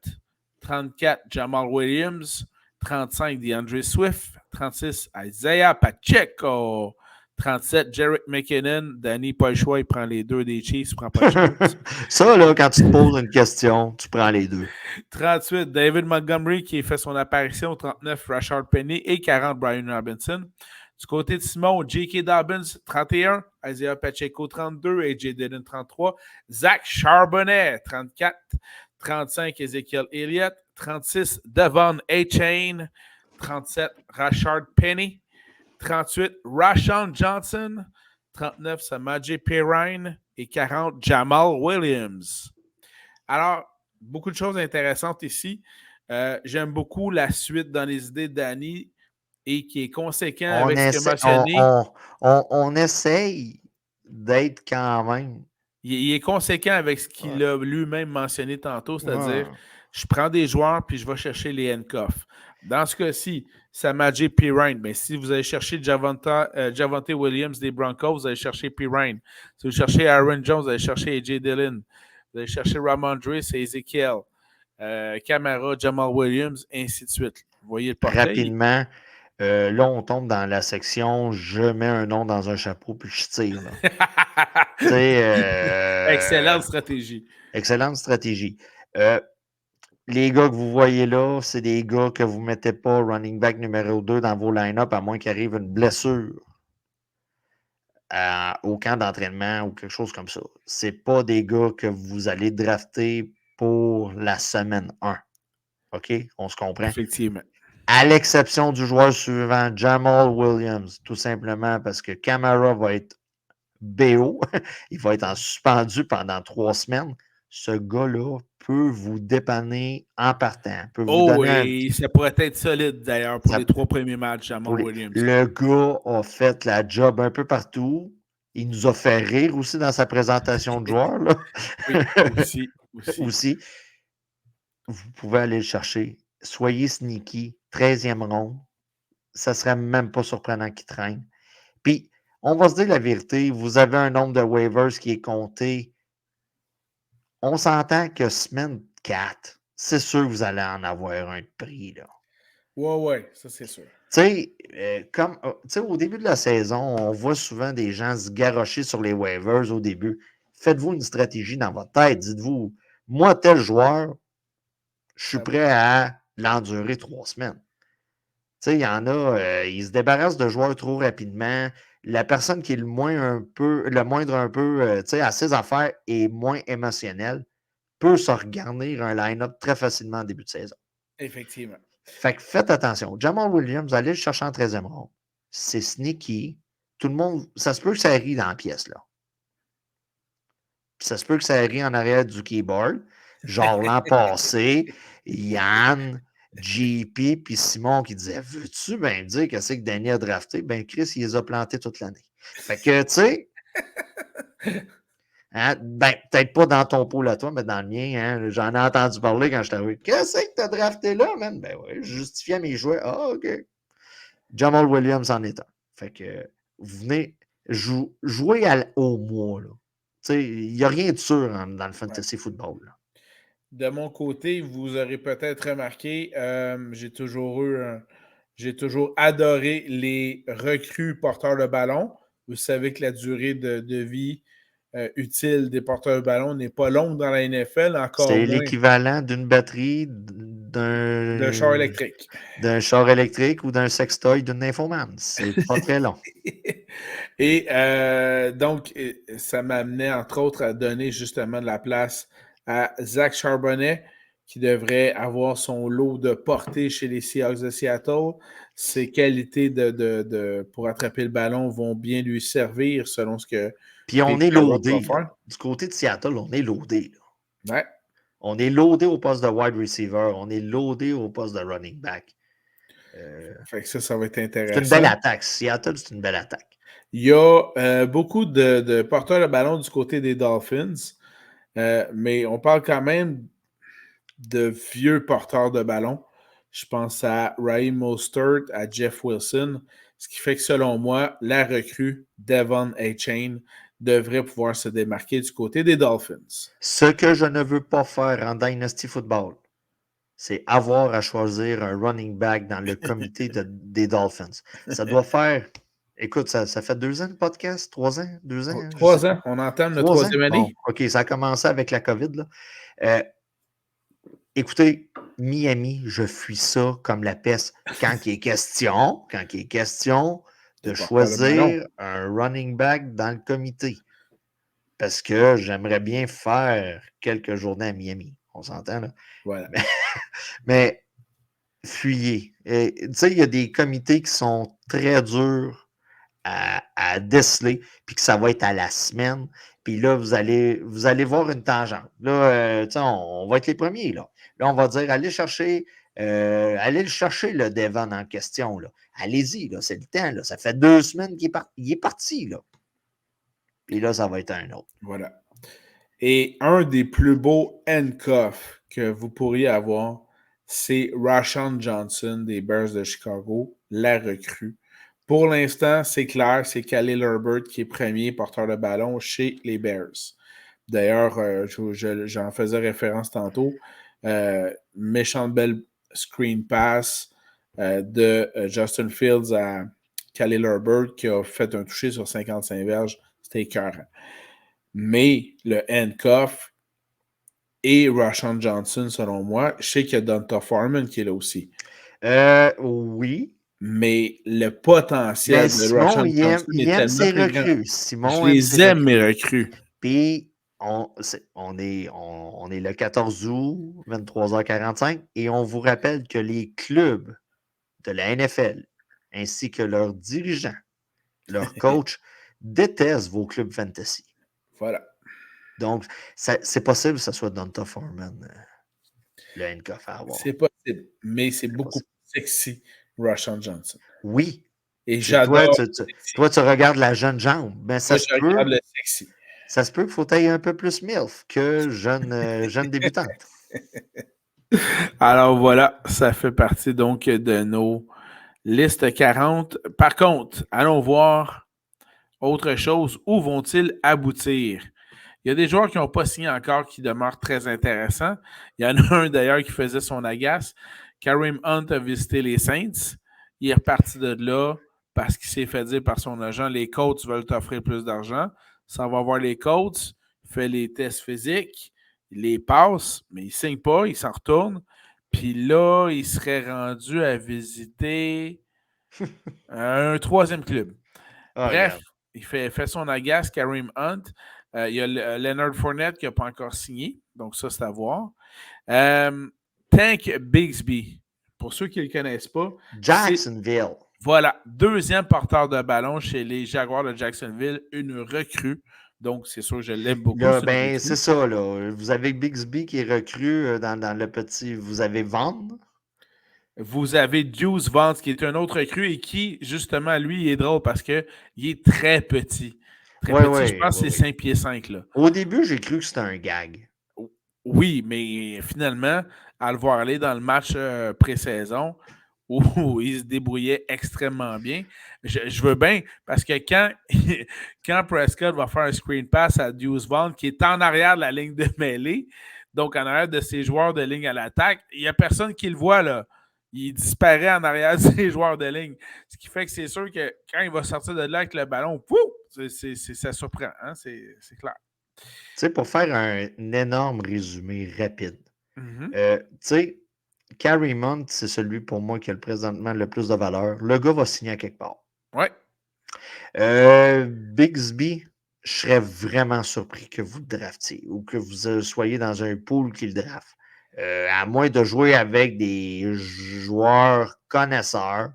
[SPEAKER 1] 34, Jamal Williams. 35, DeAndre Swift. 36, Isaiah Pacheco. 37, Jerick McKinnon. Danny, pas le choix, il prend les deux des Chiefs, il prend pas de chance.
[SPEAKER 2] Ça, là, quand tu te poses une question, tu prends les deux.
[SPEAKER 1] 38, David Montgomery qui fait son apparition. 39, Rashard Penny. Et 40, Brian Robinson. Du côté de Simon, J.K. Dobbins, 31. Isaiah Pacheco, 32. A.J. Dillon, 33. Zach Charbonnet, 34. 35, Ezekiel Elliott. 36, Devon A-Chain. 37, Rashard Penny. 38, Rashawn Johnson. 39, Samaje Perine. Et 40, Jamal Williams. Alors, beaucoup de choses intéressantes ici. J'aime beaucoup la suite dans les idées de Danny et qui est conséquent avec ce qu'il a mentionné.
[SPEAKER 2] On essaye d'être quand même.
[SPEAKER 1] Il est conséquent avec ce qu'il a lui-même mentionné tantôt, c'est-à-dire je prends des joueurs puis je vais chercher les handcuffs. Dans ce cas-ci, Samaje Perine, ben, si vous allez chercher Javonte Williams des Broncos, vous allez chercher Perine. Si vous cherchez Aaron Jones, vous allez chercher A.J. Dillon. Vous allez chercher Ramondre, c'est Ezekiel. Camara, Jamal Williams, ainsi de suite. Vous voyez le portrait?
[SPEAKER 2] Rapidement, là, on tombe dans la section « Je mets un nom dans un chapeau puis je tire ».
[SPEAKER 1] Excellente stratégie.
[SPEAKER 2] Excellente stratégie. Les gars que vous voyez là, c'est des gars que vous ne mettez pas running back numéro 2 dans vos line-up à moins qu'il arrive une blessure au camp d'entraînement ou quelque chose comme ça. Ce n'est pas des gars que vous allez drafter pour la semaine 1. OK? On se comprend?
[SPEAKER 1] Effectivement.
[SPEAKER 2] À l'exception du joueur suivant, Jamal Williams, tout simplement parce que Camara va être BO. Il va être en suspendu pendant 3 semaines. Ce gars-là peut vous dépanner en partant. Peut vous donner
[SPEAKER 1] ça pourrait être solide d'ailleurs pour les 3 premiers matchs, Jamal Williams.
[SPEAKER 2] Le gars a fait la job un peu partout. Il nous a fait rire aussi dans sa présentation de joueur. Là.
[SPEAKER 1] Oui, aussi.
[SPEAKER 2] Vous pouvez aller le chercher. Soyez sneaky. 13e ronde. Ça ne serait même pas surprenant qu'il traîne. Puis, on va se dire la vérité. Vous avez un nombre de waivers qui est compté. On s'entend que semaine 4, c'est sûr que vous allez en avoir un de prix. Là.
[SPEAKER 1] Ouais, ça c'est sûr.
[SPEAKER 2] Tu sais, au début de la saison, on voit souvent des gens se garrocher sur les waivers au début. Faites-vous une stratégie dans votre tête. Dites-vous, moi, tel joueur, je suis prêt à l'endurer 3 semaines. Tu sais, il y en a, ils se débarrassent de joueurs trop rapidement. La personne qui est le moindre un peu, tu sais, à ses affaires et moins émotionnelle, peut se regarnir un line-up très facilement en début de saison.
[SPEAKER 1] Effectivement.
[SPEAKER 2] Fait que faites attention. Jamal Williams, allez le chercher en 13e ronde. C'est sneaky. Tout le monde, ça se peut que ça rit dans la pièce, là. Puis ça se peut que ça rit en arrière du keyboard. Genre l'an passé, Yann, JP, puis Simon qui disait veux-tu bien me dire qu'est-ce que Danny a drafté? Ben Chris, il les a plantés toute l'année. Fait que, tu sais, hein, ben, peut-être pas dans ton pôle à toi, mais dans le mien, hein, j'en ai entendu parler quand je t'avais dit qu'est-ce que t'as drafté là, man? Ben oui, je justifiais mes jouets. Ah, OK. Jamal Williams en est un. Fait que vous venez jouer au mois, là. Il n'y a rien de sûr dans le fantasy football. Là.
[SPEAKER 1] De mon côté, vous aurez peut-être remarqué, j'ai toujours adoré les recrues porteurs de ballon. Vous savez que la durée de vie utile des porteurs de ballon n'est pas longue dans la NFL, encore
[SPEAKER 2] C'est
[SPEAKER 1] moins
[SPEAKER 2] l'équivalent d'une batterie d'un
[SPEAKER 1] char électrique.
[SPEAKER 2] D'un char électrique ou d'un sextoy d'une nymphomane. C'est pas très long.
[SPEAKER 1] Et donc, ça m'amenait entre autres à donner justement de la place à Zach Charbonnet, qui devrait avoir son lot de portée chez les Seahawks de Seattle. Ses qualités pour attraper le ballon vont bien lui servir selon ce que
[SPEAKER 2] Puis on
[SPEAKER 1] Pete
[SPEAKER 2] est
[SPEAKER 1] Carroll va
[SPEAKER 2] loadé.
[SPEAKER 1] faire.
[SPEAKER 2] Du côté de Seattle, on est loadé.
[SPEAKER 1] Ouais.
[SPEAKER 2] On est loadé au poste de wide receiver. On est loadé au poste de running back.
[SPEAKER 1] Fait que ça va être
[SPEAKER 2] C'est une
[SPEAKER 1] intéressant.
[SPEAKER 2] belle attaque. Seattle, c'est une belle attaque.
[SPEAKER 1] Il y a beaucoup de porteurs de ballon du côté des Dolphins, mais on parle quand même de vieux porteurs de ballon. Je pense à Raheem Mostert, à Jeff Wilson, ce qui fait que selon moi, la recrue Devon A-Chain devrait pouvoir se démarquer du côté des Dolphins.
[SPEAKER 2] Ce que je ne veux pas faire en Dynasty Football, c'est avoir à choisir un running back dans le comité des Dolphins. Ça doit faire... Écoute, ça fait 2 ans de podcast? 3 ans? 2 ans? Je sais
[SPEAKER 1] 3 ans,
[SPEAKER 2] pas.
[SPEAKER 1] on entame notre
[SPEAKER 2] 3 ans?
[SPEAKER 1] troisième
[SPEAKER 2] Bon,
[SPEAKER 1] année.
[SPEAKER 2] OK, ça a commencé avec la COVID. Là. Écoutez, Miami, je fuis ça comme la peste. Quand il est question de
[SPEAKER 1] Des porteurs de ballon.
[SPEAKER 2] choisir un running back dans le comité. Parce que j'aimerais bien faire quelques journées à Miami. On s'entend, là.
[SPEAKER 1] Voilà.
[SPEAKER 2] Mais fuyez. Tu sais, il y a des comités qui sont très durs à déceler, puis que ça va être à la semaine. Puis là, vous allez voir une tangente. Là, on va être les premiers. Là, on va dire, allez le chercher, le Devon en question. Là. Allez-y, là, c'est le temps. Là. Ça fait 2 semaines qu'il est parti. Là. Puis là, ça va être un autre.
[SPEAKER 1] Voilà. Et un des plus beaux handcuffs que vous pourriez avoir, c'est Rashawn Johnson des Bears de Chicago, la recrue. Pour l'instant, c'est clair, c'est Khalil Herbert qui est premier porteur de ballon chez les Bears. D'ailleurs, j'en faisais référence tantôt. Méchante belle screen pass de Justin Fields à Khalil Herbert qui a fait un toucher sur 55 verges. C'était écœurant. Mais le handcuff et Rashawn Johnson, selon moi, je sais qu'il y a Donta Foreman qui est là aussi.
[SPEAKER 2] Oui.
[SPEAKER 1] Mais le potentiel
[SPEAKER 2] Mais
[SPEAKER 1] de
[SPEAKER 2] Simon,
[SPEAKER 1] Rashawn Johnson
[SPEAKER 2] il
[SPEAKER 1] est
[SPEAKER 2] aime
[SPEAKER 1] tellement
[SPEAKER 2] ses
[SPEAKER 1] plus grand.
[SPEAKER 2] recrues.
[SPEAKER 1] Je
[SPEAKER 2] Simon aime ses
[SPEAKER 1] les aime,
[SPEAKER 2] recrues.
[SPEAKER 1] mes recrues.
[SPEAKER 2] Puis, on est le 14 août, 23h45, et on vous rappelle que les clubs de la NFL, ainsi que leurs dirigeants, leurs coachs, détestent vos clubs fantasy.
[SPEAKER 1] Voilà.
[SPEAKER 2] Donc, c'est possible que ce soit Donta Foreman, le handcuff à avoir.
[SPEAKER 1] C'est possible, mais c'est beaucoup
[SPEAKER 2] possible.
[SPEAKER 1] plus sexy, Rashawn Johnson.
[SPEAKER 2] Oui.
[SPEAKER 1] Et
[SPEAKER 2] Toi,
[SPEAKER 1] j'adore.
[SPEAKER 2] tu regardes la jeune jambe. Mais ça
[SPEAKER 1] Moi,
[SPEAKER 2] se
[SPEAKER 1] je
[SPEAKER 2] peut.
[SPEAKER 1] regarde le sexy.
[SPEAKER 2] Ça se peut qu'il faut aller un peu plus MILF que jeune débutante.
[SPEAKER 1] Alors voilà, ça fait partie donc de nos listes 40. Par contre, allons voir autre chose. Où vont-ils aboutir? Il y a des joueurs qui n'ont pas signé encore qui demeurent très intéressants. Il y en a un d'ailleurs qui faisait son agace. Kareem Hunt a visité les Saints. Il est reparti de là parce qu'il s'est fait dire par son agent les coachs veulent t'offrir plus d'argent. Ça va voir les coachs, il fait les tests physiques, il les passe, mais il ne signe pas, il s'en retourne. Puis là, il serait rendu à visiter un troisième club.
[SPEAKER 2] Ah,
[SPEAKER 1] Bref,
[SPEAKER 2] regarde.
[SPEAKER 1] il fait son agace, Kareem Hunt. Il y a Leonard Fournette qui n'a pas encore signé, donc ça, c'est à voir. Tank Bigsby, pour ceux qui ne le connaissent pas,
[SPEAKER 2] Jacksonville.
[SPEAKER 1] Voilà, deuxième porteur de ballon chez les Jaguars de Jacksonville, une recrue. Donc, c'est sûr que je l'aime beaucoup.
[SPEAKER 2] Là, c'est ça, là. Vous avez Bigsby qui est recru dans le petit. Vous avez Vaughn.
[SPEAKER 1] Vous avez Deuce Vance qui est un autre recrue et qui, justement, lui, il est drôle parce qu'il est très petit. Très petit, je pense que c'est 5 pieds 5. Là.
[SPEAKER 2] Au début, j'ai cru que c'était un gag.
[SPEAKER 1] Oui, mais finalement, à le voir aller dans le match pré-saison où il se débrouillait extrêmement bien, je veux bien parce que quand Prescott va faire un screen pass à Deuce Vaughn qui est en arrière de la ligne de mêlée, donc en arrière de ses joueurs de ligne à l'attaque, il n'y a personne qui le voit là. Il disparaît en arrière de ses joueurs de ligne. Ce qui fait que c'est sûr que quand il va sortir de là avec le ballon, ça surprend. Hein? C'est clair.
[SPEAKER 2] Tu sais, pour faire un énorme résumé rapide,
[SPEAKER 1] Mm-hmm.
[SPEAKER 2] tu sais, Kareem Hunt, c'est celui pour moi qui a présentement le plus de valeur. Le gars va signer à quelque part.
[SPEAKER 1] Ouais.
[SPEAKER 2] Bigsby, je serais vraiment surpris que vous le draftiez ou que vous soyez dans un pool qui le draft. À moins de jouer avec des joueurs connaisseurs,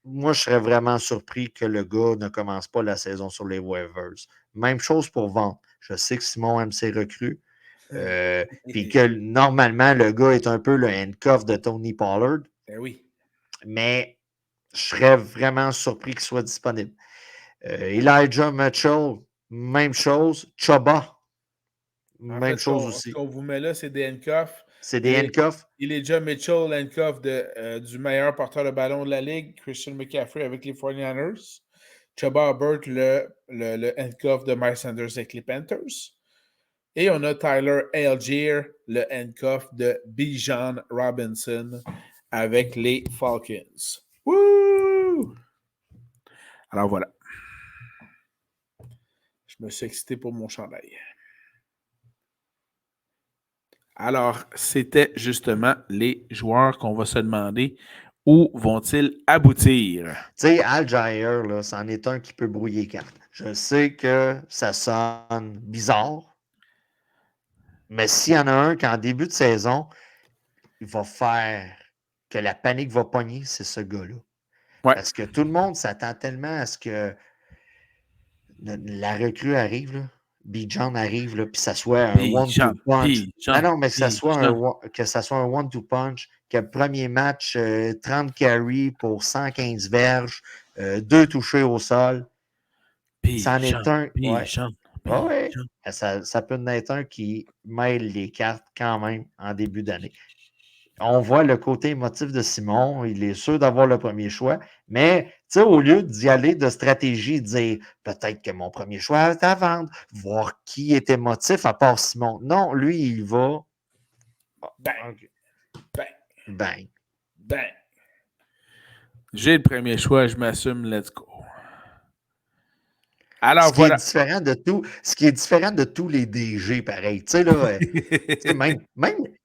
[SPEAKER 2] moi, je serais vraiment surpris que le gars ne commence pas la saison sur les waivers. Même chose pour vendre. Je sais que Simon aime ses recrues. Puis que normalement, le gars est un peu le handcuff de Tony Pollard.
[SPEAKER 1] Ben oui.
[SPEAKER 2] Mais je serais vraiment surpris qu'il soit disponible. Elijah Mitchell, même chose. Chubba,
[SPEAKER 1] En
[SPEAKER 2] même
[SPEAKER 1] fait,
[SPEAKER 2] chose
[SPEAKER 1] ce
[SPEAKER 2] aussi.
[SPEAKER 1] qu'on vous met là, c'est des handcuffs.
[SPEAKER 2] C'est des handcuffs.
[SPEAKER 1] Il est déjà Mitchell, handcuff du meilleur porteur de ballon de la ligue, Christian McCaffrey avec les 49ers. Chuba Hubbard, le handcuff de Miles Sanders avec les Panthers. Et on a Tyler Algier, le handcuff de Bijan Robinson avec les Falcons. Woo! Alors voilà. Je me suis excité pour mon chandail. Alors, c'était justement les joueurs qu'on va se demander où vont-ils aboutir.
[SPEAKER 2] Tu sais, Al Jair, là, c'en est un qui peut brouiller carte. Je sais que ça sonne bizarre, mais s'il y en a un qui, en début de saison, il va faire que la panique va pogner, c'est ce gars-là.
[SPEAKER 1] Ouais.
[SPEAKER 2] Parce que tout le monde s'attend tellement à ce que la recrue arrive, là. Bijan arrive, là, puis ça soit un one-two punch. Non, mais que ça soit un one-two punch, que le premier match, 30 carries pour 115 verges, 2 touchés au sol. Ça en est un. Ouais. Ça peut en être un qui mêle les cartes quand même en début d'année. On voit le côté émotif de Simon. Il est sûr d'avoir le premier choix. Mais, tu sais, au lieu d'y aller de stratégie, de dire peut-être que mon premier choix est à vendre, voir qui est émotif à part Simon. Non, lui, il va.
[SPEAKER 1] Bang. Bang.
[SPEAKER 2] Bang.
[SPEAKER 1] Bang. J'ai le premier choix, je m'assume, let's go. Alors,
[SPEAKER 2] ce qui est différent de tous les DG, pareil. Tu sais, là,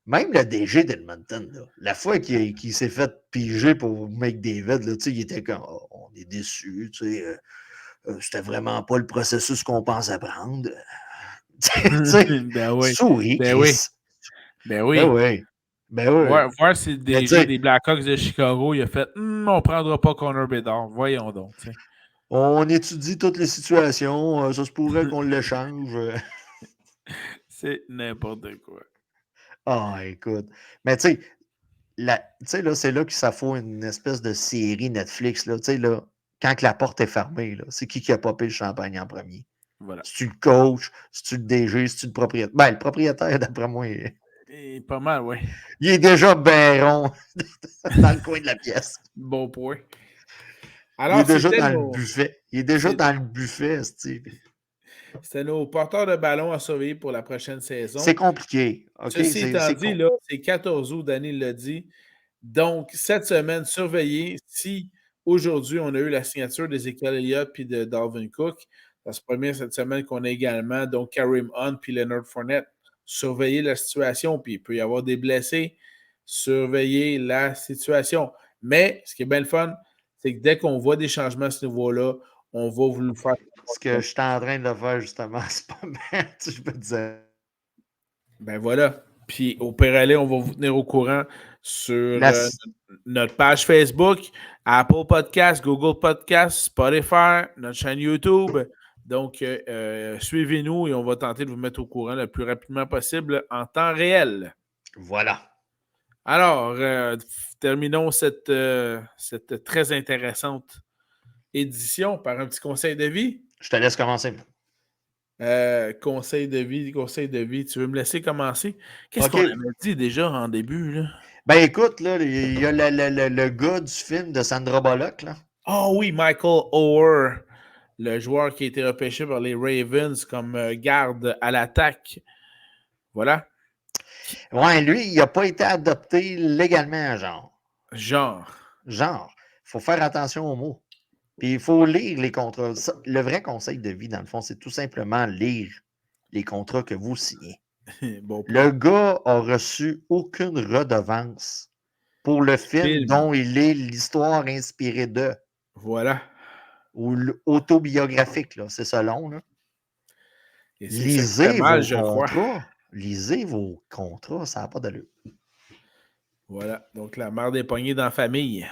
[SPEAKER 2] même le DG d'Edmonton, là, la fois qu'il s'est fait piger pour McDavid, là, il était comme oh, on est déçus, c'était vraiment pas le processus qu'on pensait prendre.
[SPEAKER 1] Ben oui.
[SPEAKER 2] Souris,
[SPEAKER 1] ben
[SPEAKER 2] Chris.
[SPEAKER 1] Oui. Ben oui.
[SPEAKER 2] Ben oui. Ben oui.
[SPEAKER 1] Voir si le DG des Blackhawks de Chicago, il a fait on prendra pas Connor Bedard. Voyons donc. T'sais.
[SPEAKER 2] On étudie toutes les situations. Ça se pourrait qu'on l'échange.
[SPEAKER 1] C'est n'importe quoi.
[SPEAKER 2] Ah, écoute. Mais tu sais, là, c'est là que ça faut une espèce de série Netflix. Là, là, quand que la porte est fermée, là, c'est qui a popé le champagne en premier?
[SPEAKER 1] Voilà.
[SPEAKER 2] C'est-tu le coach? C'est-tu le DG? C'est-tu le propriétaire? Ben, le propriétaire, d'après moi,
[SPEAKER 1] pas mal, oui.
[SPEAKER 2] Il est déjà ben rond dans le coin de la pièce.
[SPEAKER 1] Bon point.
[SPEAKER 2] Alors, il est déjà dans le buffet. Il est déjà dans le buffet, Steve.
[SPEAKER 1] C'était nos porteurs de ballon à surveiller pour la prochaine saison.
[SPEAKER 2] C'est compliqué. Okay?
[SPEAKER 1] Ceci étant dit, là, c'est 14 août, Danny l'a dit. Donc, cette semaine, surveillez si aujourd'hui, on a eu la signature d'Ezekiel Elliott puis de Dalvin Cook. Ça se promet cette semaine qu'on a également donc Kareem Hunt puis Leonard Fournette. Surveillez la situation, puis il peut y avoir des blessés. Surveillez la situation. Mais, ce qui est bien le fun, c'est que dès qu'on voit des changements à ce niveau-là, on va vous le faire.
[SPEAKER 2] Ce que je suis en train de faire, justement, c'est pas mal, je peux te dire.
[SPEAKER 1] Ben voilà. Puis au Péralé, on va vous tenir au courant sur notre page Facebook, Apple Podcasts, Google Podcasts, Spotify, notre chaîne YouTube. Donc, suivez-nous et on va tenter de vous mettre au courant le plus rapidement possible en temps réel.
[SPEAKER 2] Voilà.
[SPEAKER 1] Alors, terminons cette très intéressante édition par un petit conseil de vie.
[SPEAKER 2] Je te laisse commencer.
[SPEAKER 1] Conseil de vie. Tu veux me laisser commencer? Qu'est-ce qu'on avait dit déjà en début? Là?
[SPEAKER 2] Ben écoute, là, il y a le gars du film de Sandra Bullock. Là.
[SPEAKER 1] Oh oui, Michael Oher, le joueur qui a été repêché par les Ravens comme garde à l'attaque. Voilà.
[SPEAKER 2] Ouais, lui, il n'a pas été adopté légalement, genre.
[SPEAKER 1] Genre.
[SPEAKER 2] Il faut faire attention aux mots. Puis il faut lire les contrats. Le vrai conseil de vie, dans le fond, c'est tout simplement lire les contrats que vous signez.
[SPEAKER 1] Bon
[SPEAKER 2] le gars a reçu aucune redevance pour le film dont il est l'histoire inspirée de.
[SPEAKER 1] Voilà.
[SPEAKER 2] Ou autobiographique, là, c'est ça long. Là.
[SPEAKER 1] Et
[SPEAKER 2] lisez
[SPEAKER 1] mal,
[SPEAKER 2] vos contrats. Lisez vos contrats, ça n'a pas d'allure.
[SPEAKER 1] Voilà. Donc, la mère des poignées dans la famille.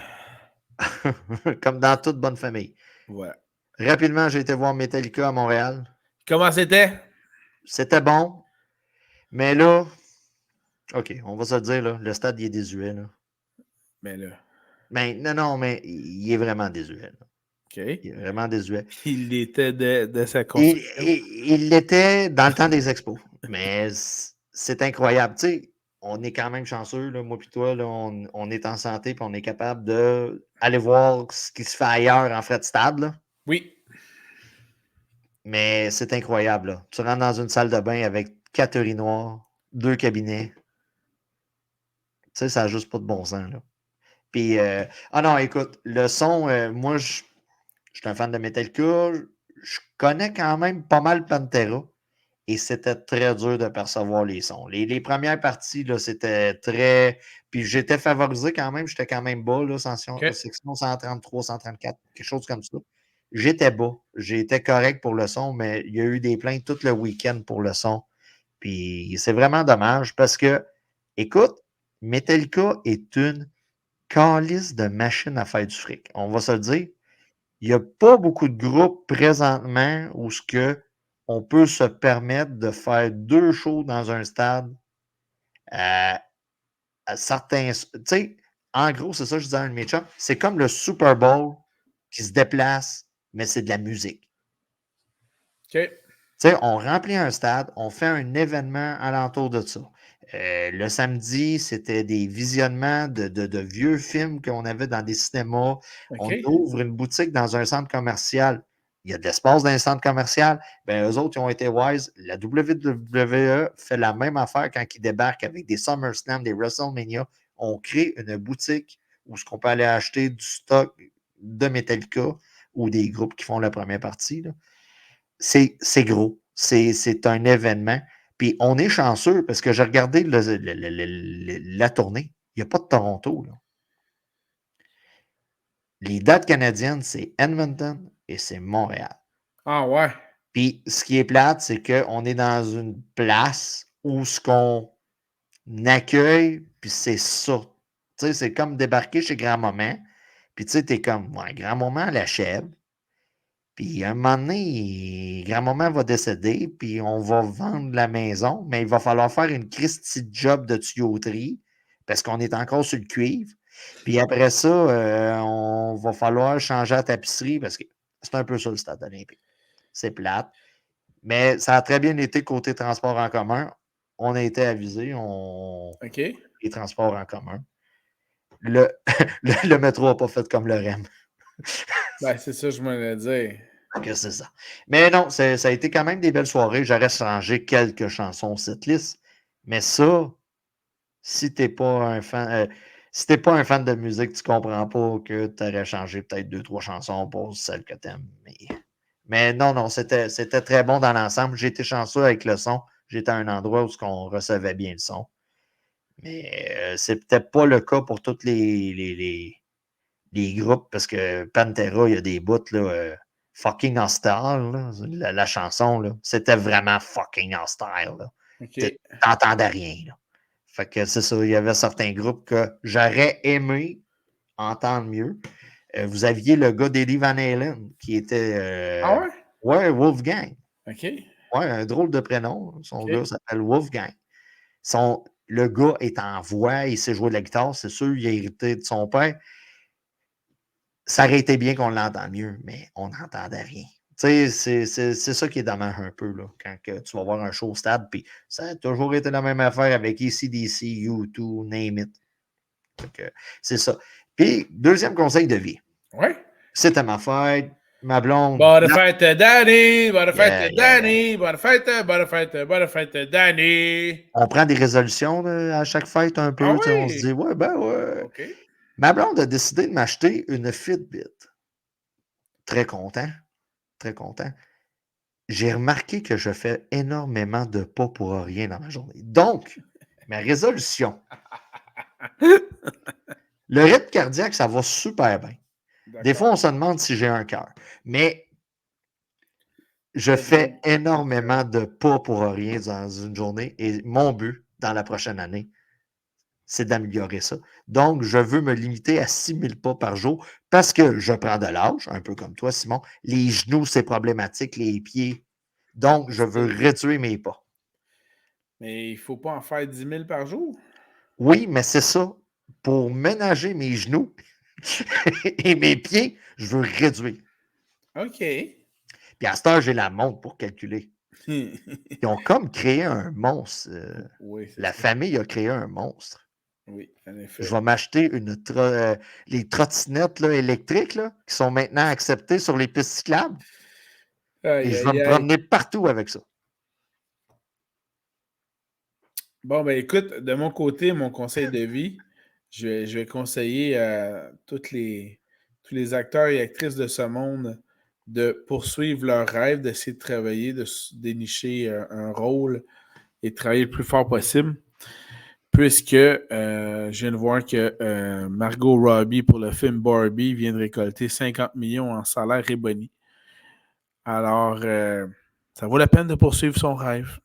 [SPEAKER 2] Comme dans toute bonne famille.
[SPEAKER 1] Voilà.
[SPEAKER 2] Rapidement, j'ai été voir Metallica à Montréal.
[SPEAKER 1] Comment c'était?
[SPEAKER 2] C'était bon, mais là, OK, on va se le dire, là, le stade, il est désuet. Là.
[SPEAKER 1] Mais là,
[SPEAKER 2] Mais non, mais il est vraiment désuet. Là.
[SPEAKER 1] OK.
[SPEAKER 2] Il est vraiment désuet.
[SPEAKER 1] Il était de sa
[SPEAKER 2] Il
[SPEAKER 1] construction.
[SPEAKER 2] il l'était dans le temps des expos, mais c'est incroyable. Tu sais, on est quand même chanceux, là, moi et toi, là, on est en santé et on est capable d'aller voir ce qui se fait ailleurs en frais de stade. Là.
[SPEAKER 1] Oui.
[SPEAKER 2] Mais c'est incroyable. Là. Tu rentres dans une salle de bain avec 4 urinoirs, 2 cabinets. Tu sais, ça n'a juste pas de bon sens. Là. Puis, ah non, écoute, le son, moi, je suis un fan de Metallica. Je connais quand même pas mal Pantera. Et c'était très dur de percevoir les sons. Les premières parties, là, c'était très. Puis j'étais favorisé quand même, j'étais quand même bas, là,
[SPEAKER 1] OK.
[SPEAKER 2] section 133, 134, quelque chose comme ça. J'étais bas. J'étais correct pour le son, mais il y a eu des plaintes tout le week-end pour le son. Puis c'est vraiment dommage parce que, écoute, Metallica est une calice de machine à faire du fric. On va se le dire. Il n'y a pas beaucoup de groupes présentement où ce que on peut se permettre de faire 2 shows dans un stade à, à certains. Tu sais, en gros, c'est ça que je disais à un de mes chums, c'est comme le Super Bowl qui se déplace, mais c'est de la musique.
[SPEAKER 1] OK.
[SPEAKER 2] Tu sais, on remplit un stade, on fait un événement alentour de ça. Le samedi, c'était des visionnements de vieux films qu'on avait dans des cinémas. On
[SPEAKER 1] OK.
[SPEAKER 2] ouvre une boutique dans un centre commercial. Il y a de l'espace dans un centre commercial. Ben, eux autres, ils ont été wise. La WWE fait la même affaire quand ils débarquent avec des SummerSlam, des WrestleMania. On crée une boutique où ce qu'on peut aller acheter du stock de Metallica ou des groupes qui font la première partie. Là. C'est gros. C'est un événement. Puis on est chanceux parce que j'ai regardé la tournée. Il n'y a pas de Toronto. Là. Les dates canadiennes, c'est Edmonton et c'est Montréal.
[SPEAKER 1] Ah ouais.
[SPEAKER 2] Puis ce qui est plate, c'est qu'on est dans une place où ce qu'on accueille, puis c'est ça. Tu sais, c'est comme débarquer chez grand-maman. Puis tu sais, t'es comme, ouais, grand-maman l'achève. Puis un moment donné, grand-maman va décéder, puis on va vendre la maison, mais il va falloir faire une Christie job de tuyauterie parce qu'on est encore sur le cuivre. Puis après ça, on va falloir changer la tapisserie parce que c'est un peu ça le stade olympique. C'est plate. Mais ça a très bien été côté transport en commun. On a été avisés,
[SPEAKER 1] OK.
[SPEAKER 2] les transports en commun. Le, le métro n'a pas fait comme le REM.
[SPEAKER 1] Ben, c'est ça, je m'en dire.
[SPEAKER 2] Que c'est ça. Mais non, ça a été quand même des belles soirées. J'aurais changé quelques chansons cette liste. Mais ça, si t'es pas un fan, si t'es pas un fan de musique, tu comprends pas que tu aurais changé peut-être 2, 3 chansons pour celles que t'aimes. Mais non, non, c'était très bon dans l'ensemble. J'ai été chanceux avec le son. J'étais à un endroit où on recevait bien le son. Mais c'est peut-être pas le cas pour tous les groupes, parce que Pantera, il y a des bouts, là, fucking hostile, là, la chanson, là, c'était vraiment fucking hostile. Là.
[SPEAKER 1] OK.
[SPEAKER 2] T'entendais rien. Là. Fait que c'est ça, il y avait certains groupes que j'aurais aimé entendre mieux. Vous aviez le gars d'Eddie Van Halen, qui était,
[SPEAKER 1] Ah ouais?
[SPEAKER 2] ouais, Wolfgang.
[SPEAKER 1] OK.
[SPEAKER 2] Ouais, un drôle de prénom. Son
[SPEAKER 1] OK.
[SPEAKER 2] gars s'appelle Wolfgang. Le gars est en voix, il sait jouer de la guitare, c'est sûr, il a hérité de son père. Ça aurait été bien qu'on l'entende mieux, mais on n'entendait rien. Tu sais, c'est ça qui est dommage un peu, là, quand que tu vas voir un show au stade, puis ça a toujours été la même affaire avec AC/DC, U2, name it. C'est ça. Puis, deuxième conseil de vie.
[SPEAKER 1] Ouais.
[SPEAKER 2] C'était ma fête, ma blonde.
[SPEAKER 1] Bonne fête, Danny! Bonne
[SPEAKER 2] Yeah,
[SPEAKER 1] fête,
[SPEAKER 2] yeah, yeah.
[SPEAKER 1] Danny! Bonne fête, Danny!
[SPEAKER 2] On prend des résolutions là, à chaque fête un
[SPEAKER 1] Ah
[SPEAKER 2] peu. On se
[SPEAKER 1] oui?
[SPEAKER 2] dit, ouais, ben ouais.
[SPEAKER 1] OK.
[SPEAKER 2] Ma blonde a décidé de m'acheter une Fitbit. Très content, très content. J'ai remarqué que je fais énormément de pas pour rien dans ma journée. Donc, ma résolution, le rythme cardiaque, ça va super bien. Des
[SPEAKER 1] D'accord.
[SPEAKER 2] fois, on se demande si j'ai un cœur. Mais Je fais énormément de pas pour rien dans une journée et mon but dans la prochaine année, c'est d'améliorer ça. Donc, je veux me limiter à 6 000 pas par jour parce que je prends de l'âge, un peu comme toi, Simon. Les genoux, c'est problématique, les pieds. Donc, je veux réduire mes pas.
[SPEAKER 1] Mais il ne faut pas en faire 10 000 par jour.
[SPEAKER 2] Oui, mais c'est ça. Pour ménager mes genoux et mes pieds, je veux réduire.
[SPEAKER 1] OK.
[SPEAKER 2] Puis à cette heure, j'ai la montre pour calculer. Ils ont comme créé un monstre.
[SPEAKER 1] Oui, c'est
[SPEAKER 2] La
[SPEAKER 1] ça.
[SPEAKER 2] famille a créé un monstre.
[SPEAKER 1] Oui, en
[SPEAKER 2] Je
[SPEAKER 1] effet.
[SPEAKER 2] vais m'acheter les trottinettes là, électriques là, qui sont maintenant acceptées sur les pistes cyclables et
[SPEAKER 1] Aïe,
[SPEAKER 2] je vais
[SPEAKER 1] aïe,
[SPEAKER 2] me
[SPEAKER 1] aïe.
[SPEAKER 2] promener partout avec ça.
[SPEAKER 1] Bon, ben écoute, de mon côté, mon conseil de vie, je vais conseiller à tous les acteurs et actrices de ce monde de poursuivre leur rêve, d'essayer de travailler, de dénicher un rôle et de travailler le plus fort possible. Puisque je viens de voir que Margot Robbie pour le film Barbie vient de récolter 50 millions en salaire et boni. Alors, ça vaut la peine de poursuivre son rêve.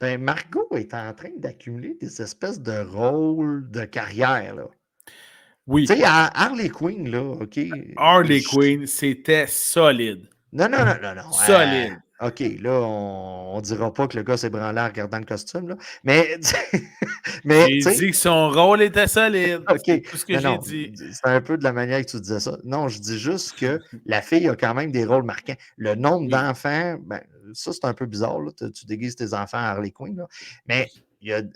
[SPEAKER 2] Ben, Margot est en train d'accumuler des espèces de rôles de carrière. Là.
[SPEAKER 1] Oui,
[SPEAKER 2] Tu sais, Harley Quinn, là, OK.
[SPEAKER 1] Harley Quinn, c'était solide.
[SPEAKER 2] Non, non, non, non, non.
[SPEAKER 1] Solide.
[SPEAKER 2] OK, là, on dira pas que le gars s'est branlé en regardant le costume, là. Mais, mais
[SPEAKER 1] J'ai
[SPEAKER 2] tu sais,
[SPEAKER 1] dit que son rôle était solide.
[SPEAKER 2] OK.
[SPEAKER 1] C'est tout ce que
[SPEAKER 2] Non,
[SPEAKER 1] j'ai
[SPEAKER 2] non.
[SPEAKER 1] dit.
[SPEAKER 2] C'est un peu de la manière que tu disais ça. Non, je dis juste que la fille a quand même des rôles marquants. Le nombre
[SPEAKER 1] Oui.
[SPEAKER 2] d'enfants, ben, ça, c'est un peu bizarre, là. Tu déguises tes enfants à Harley Quinn, là. Mais il y a, tu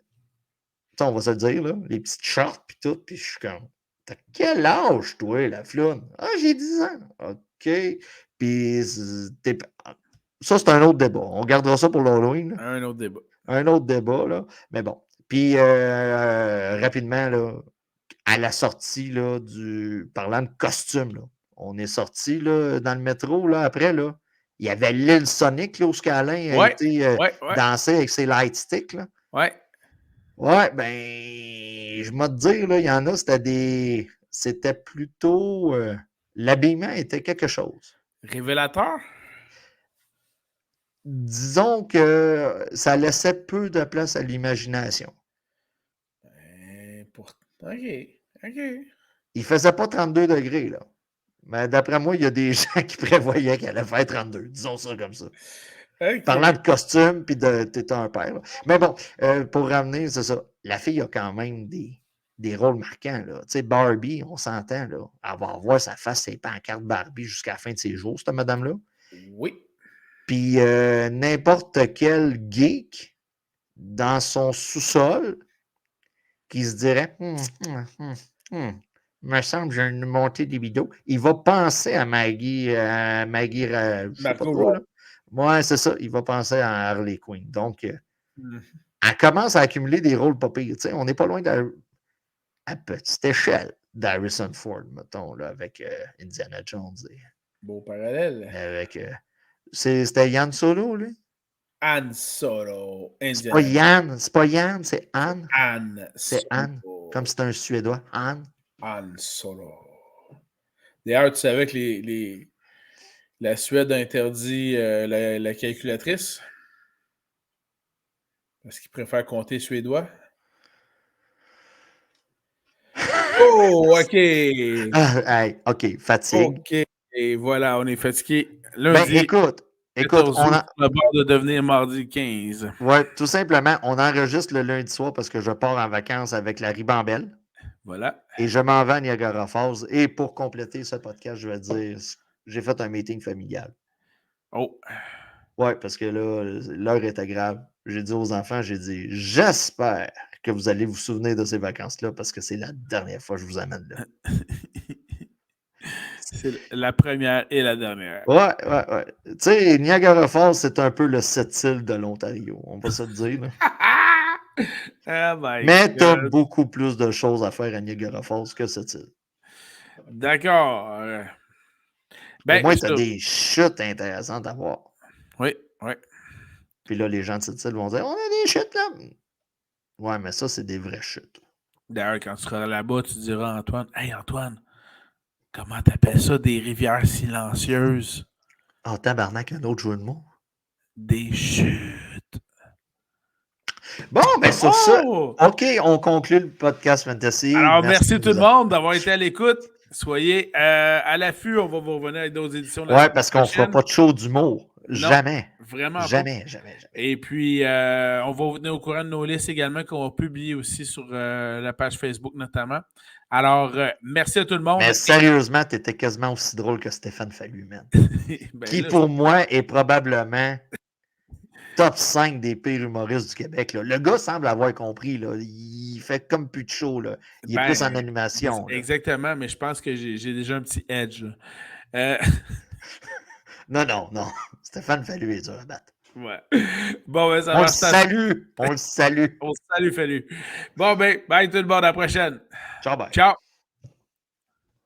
[SPEAKER 2] sais, on va se le dire, là, les petites shorts, puis tout, puis je suis comme, t'as quel âge, toi, la floune? Ah, j'ai 10 ans. OK. Puis, ça, c'est un autre débat. On gardera ça pour l'Halloween, là.
[SPEAKER 1] Un autre débat.
[SPEAKER 2] Un autre débat, là. Mais bon. Puis, rapidement, là, à la sortie, là, parlant de costume, là, on est sorti, là, dans le métro, là, après, là. Il y avait l'île Sonic, là, où Scalin a
[SPEAKER 1] Ouais,
[SPEAKER 2] été
[SPEAKER 1] ouais, ouais,
[SPEAKER 2] danser avec ses light sticks, là.
[SPEAKER 1] ouais.
[SPEAKER 2] Ouais, ben, je vais te dire, là, il y en a, c'était plutôt. L'habillement était quelque chose.
[SPEAKER 1] Révélateur?
[SPEAKER 2] Disons que ça laissait peu de place à l'imagination.
[SPEAKER 1] OK, OK.
[SPEAKER 2] Il faisait pas 32 degrés, là. Mais d'après moi, il y a des gens qui prévoyaient qu'elle allait faire 32. Disons ça comme ça. Parlant
[SPEAKER 1] OK.
[SPEAKER 2] de costume, puis t'étais un père. Là. Mais bon, pour ramener, c'est ça. La fille a quand même des rôles marquants. Tu sais, Barbie, on s'entend, là. Elle va avoir sa face, ses pancartes Barbie jusqu'à la fin de ses jours, cette madame-là.
[SPEAKER 1] Oui.
[SPEAKER 2] Puis n'importe quel geek dans son sous-sol qui se dirait me semble que j'ai une montée des vidéos. Il va penser à Maggie, je sais pas
[SPEAKER 1] Margot
[SPEAKER 2] trop, là.
[SPEAKER 1] Robbie.
[SPEAKER 2] Ouais, c'est ça. Il va penser à Harley Quinn. Donc,
[SPEAKER 1] Mhm.
[SPEAKER 2] elle commence à accumuler des rôles pas pires. On n'est pas loin à petite échelle d'Harrison Ford, mettons, là, avec Indiana Jones.
[SPEAKER 1] Beau parallèle.
[SPEAKER 2] Avec, c'était Yann Solo, lui?
[SPEAKER 1] Han Solo. Indiana
[SPEAKER 2] C'est pas Yann, c'est Anne.
[SPEAKER 1] Han
[SPEAKER 2] C'est Anne, comme
[SPEAKER 1] Solo.
[SPEAKER 2] c'est un Suédois. Anne.
[SPEAKER 1] Han Solo. D'ailleurs, tu savais que la Suède a interdit la calculatrice parce qu'ils préfèrent compter suédois. Oh, OK.
[SPEAKER 2] Ah, hey, OK, fatigue.
[SPEAKER 1] OK. Et voilà, on est fatigué.
[SPEAKER 2] Ben,
[SPEAKER 1] Lundi
[SPEAKER 2] écoute,
[SPEAKER 1] 14
[SPEAKER 2] on
[SPEAKER 1] août,
[SPEAKER 2] a,
[SPEAKER 1] sur le bord de devenir mardi 15.
[SPEAKER 2] ouais, tout simplement, on enregistre le lundi soir parce que je pars en vacances avec la ribambelle
[SPEAKER 1] Voilà.
[SPEAKER 2] et je m'en vais à Niagara Falls. Et pour compléter ce podcast, je vais dire, j'ai fait un meeting familial.
[SPEAKER 1] Oh,
[SPEAKER 2] Ouais, parce que là, l'heure était grave. J'ai dit aux enfants, j'ai dit, j'espère que vous allez vous souvenir de ces vacances-là parce que c'est la dernière fois que je vous amène là.
[SPEAKER 1] c'est la première et la dernière.
[SPEAKER 2] Ouais, ouais, ouais. Tu sais, Niagara Falls, c'est un peu le Sept-Îles de l'Ontario, on va se le dire. Là.
[SPEAKER 1] Oh my
[SPEAKER 2] Mais tu as
[SPEAKER 1] God.
[SPEAKER 2] beaucoup plus de choses à faire à Niagara Falls que Sept-Îles.
[SPEAKER 1] D'accord.
[SPEAKER 2] Au
[SPEAKER 1] Ben,
[SPEAKER 2] moins, tu as des chutes intéressantes à voir.
[SPEAKER 1] oui, oui.
[SPEAKER 2] Puis là, les gens de Sept-Îles vont dire, on a des chutes là. Ouais, mais ça, c'est des vraies chutes.
[SPEAKER 1] D'ailleurs, quand tu seras là-bas, tu diras à Antoine, hey Antoine, comment t'appelles ça des rivières silencieuses?
[SPEAKER 2] Ah, tabarnak, un autre jeu de mots.
[SPEAKER 1] des chutes.
[SPEAKER 2] Bon, ben sur ça,
[SPEAKER 1] Oh!
[SPEAKER 2] OK, on conclut le podcast Fantasy.
[SPEAKER 1] Alors,
[SPEAKER 2] Merci
[SPEAKER 1] merci
[SPEAKER 2] de
[SPEAKER 1] tout le
[SPEAKER 2] nous
[SPEAKER 1] monde d'avoir été à l'écoute. Soyez à l'affût. On va vous revenir avec d'autres éditions la
[SPEAKER 2] Ouais,
[SPEAKER 1] semaine
[SPEAKER 2] parce qu'on ne fera
[SPEAKER 1] prochaine.
[SPEAKER 2] pas de show d'humour.
[SPEAKER 1] Non,
[SPEAKER 2] Jamais.
[SPEAKER 1] vraiment pas.
[SPEAKER 2] Jamais, jamais, jamais.
[SPEAKER 1] Et puis, on va vous tenir au courant de nos listes également qu'on va publier aussi sur la page Facebook notamment. Alors, merci à tout le monde.
[SPEAKER 2] Mais sérieusement, tu étais quasiment aussi drôle que Stéphane Fallu, man.
[SPEAKER 1] Ben
[SPEAKER 2] Qui,
[SPEAKER 1] là,
[SPEAKER 2] pour moi, est probablement top 5 des pires humoristes du Québec. Là. Le gars semble avoir compris. Là. Il fait comme plus de show. Là. Il est plus en animation. Là.
[SPEAKER 1] Exactement, mais je pense que j'ai déjà un petit edge.
[SPEAKER 2] Non, non, non. Stéphane Fallu est dur à battre.
[SPEAKER 1] Ouais. Bon, ben, ça
[SPEAKER 2] On
[SPEAKER 1] va.
[SPEAKER 2] le salue. On le salue.
[SPEAKER 1] On se salue, Fallu. Bon, ben, bye tout le monde. À la prochaine.
[SPEAKER 2] Ciao, bye.
[SPEAKER 1] Ciao.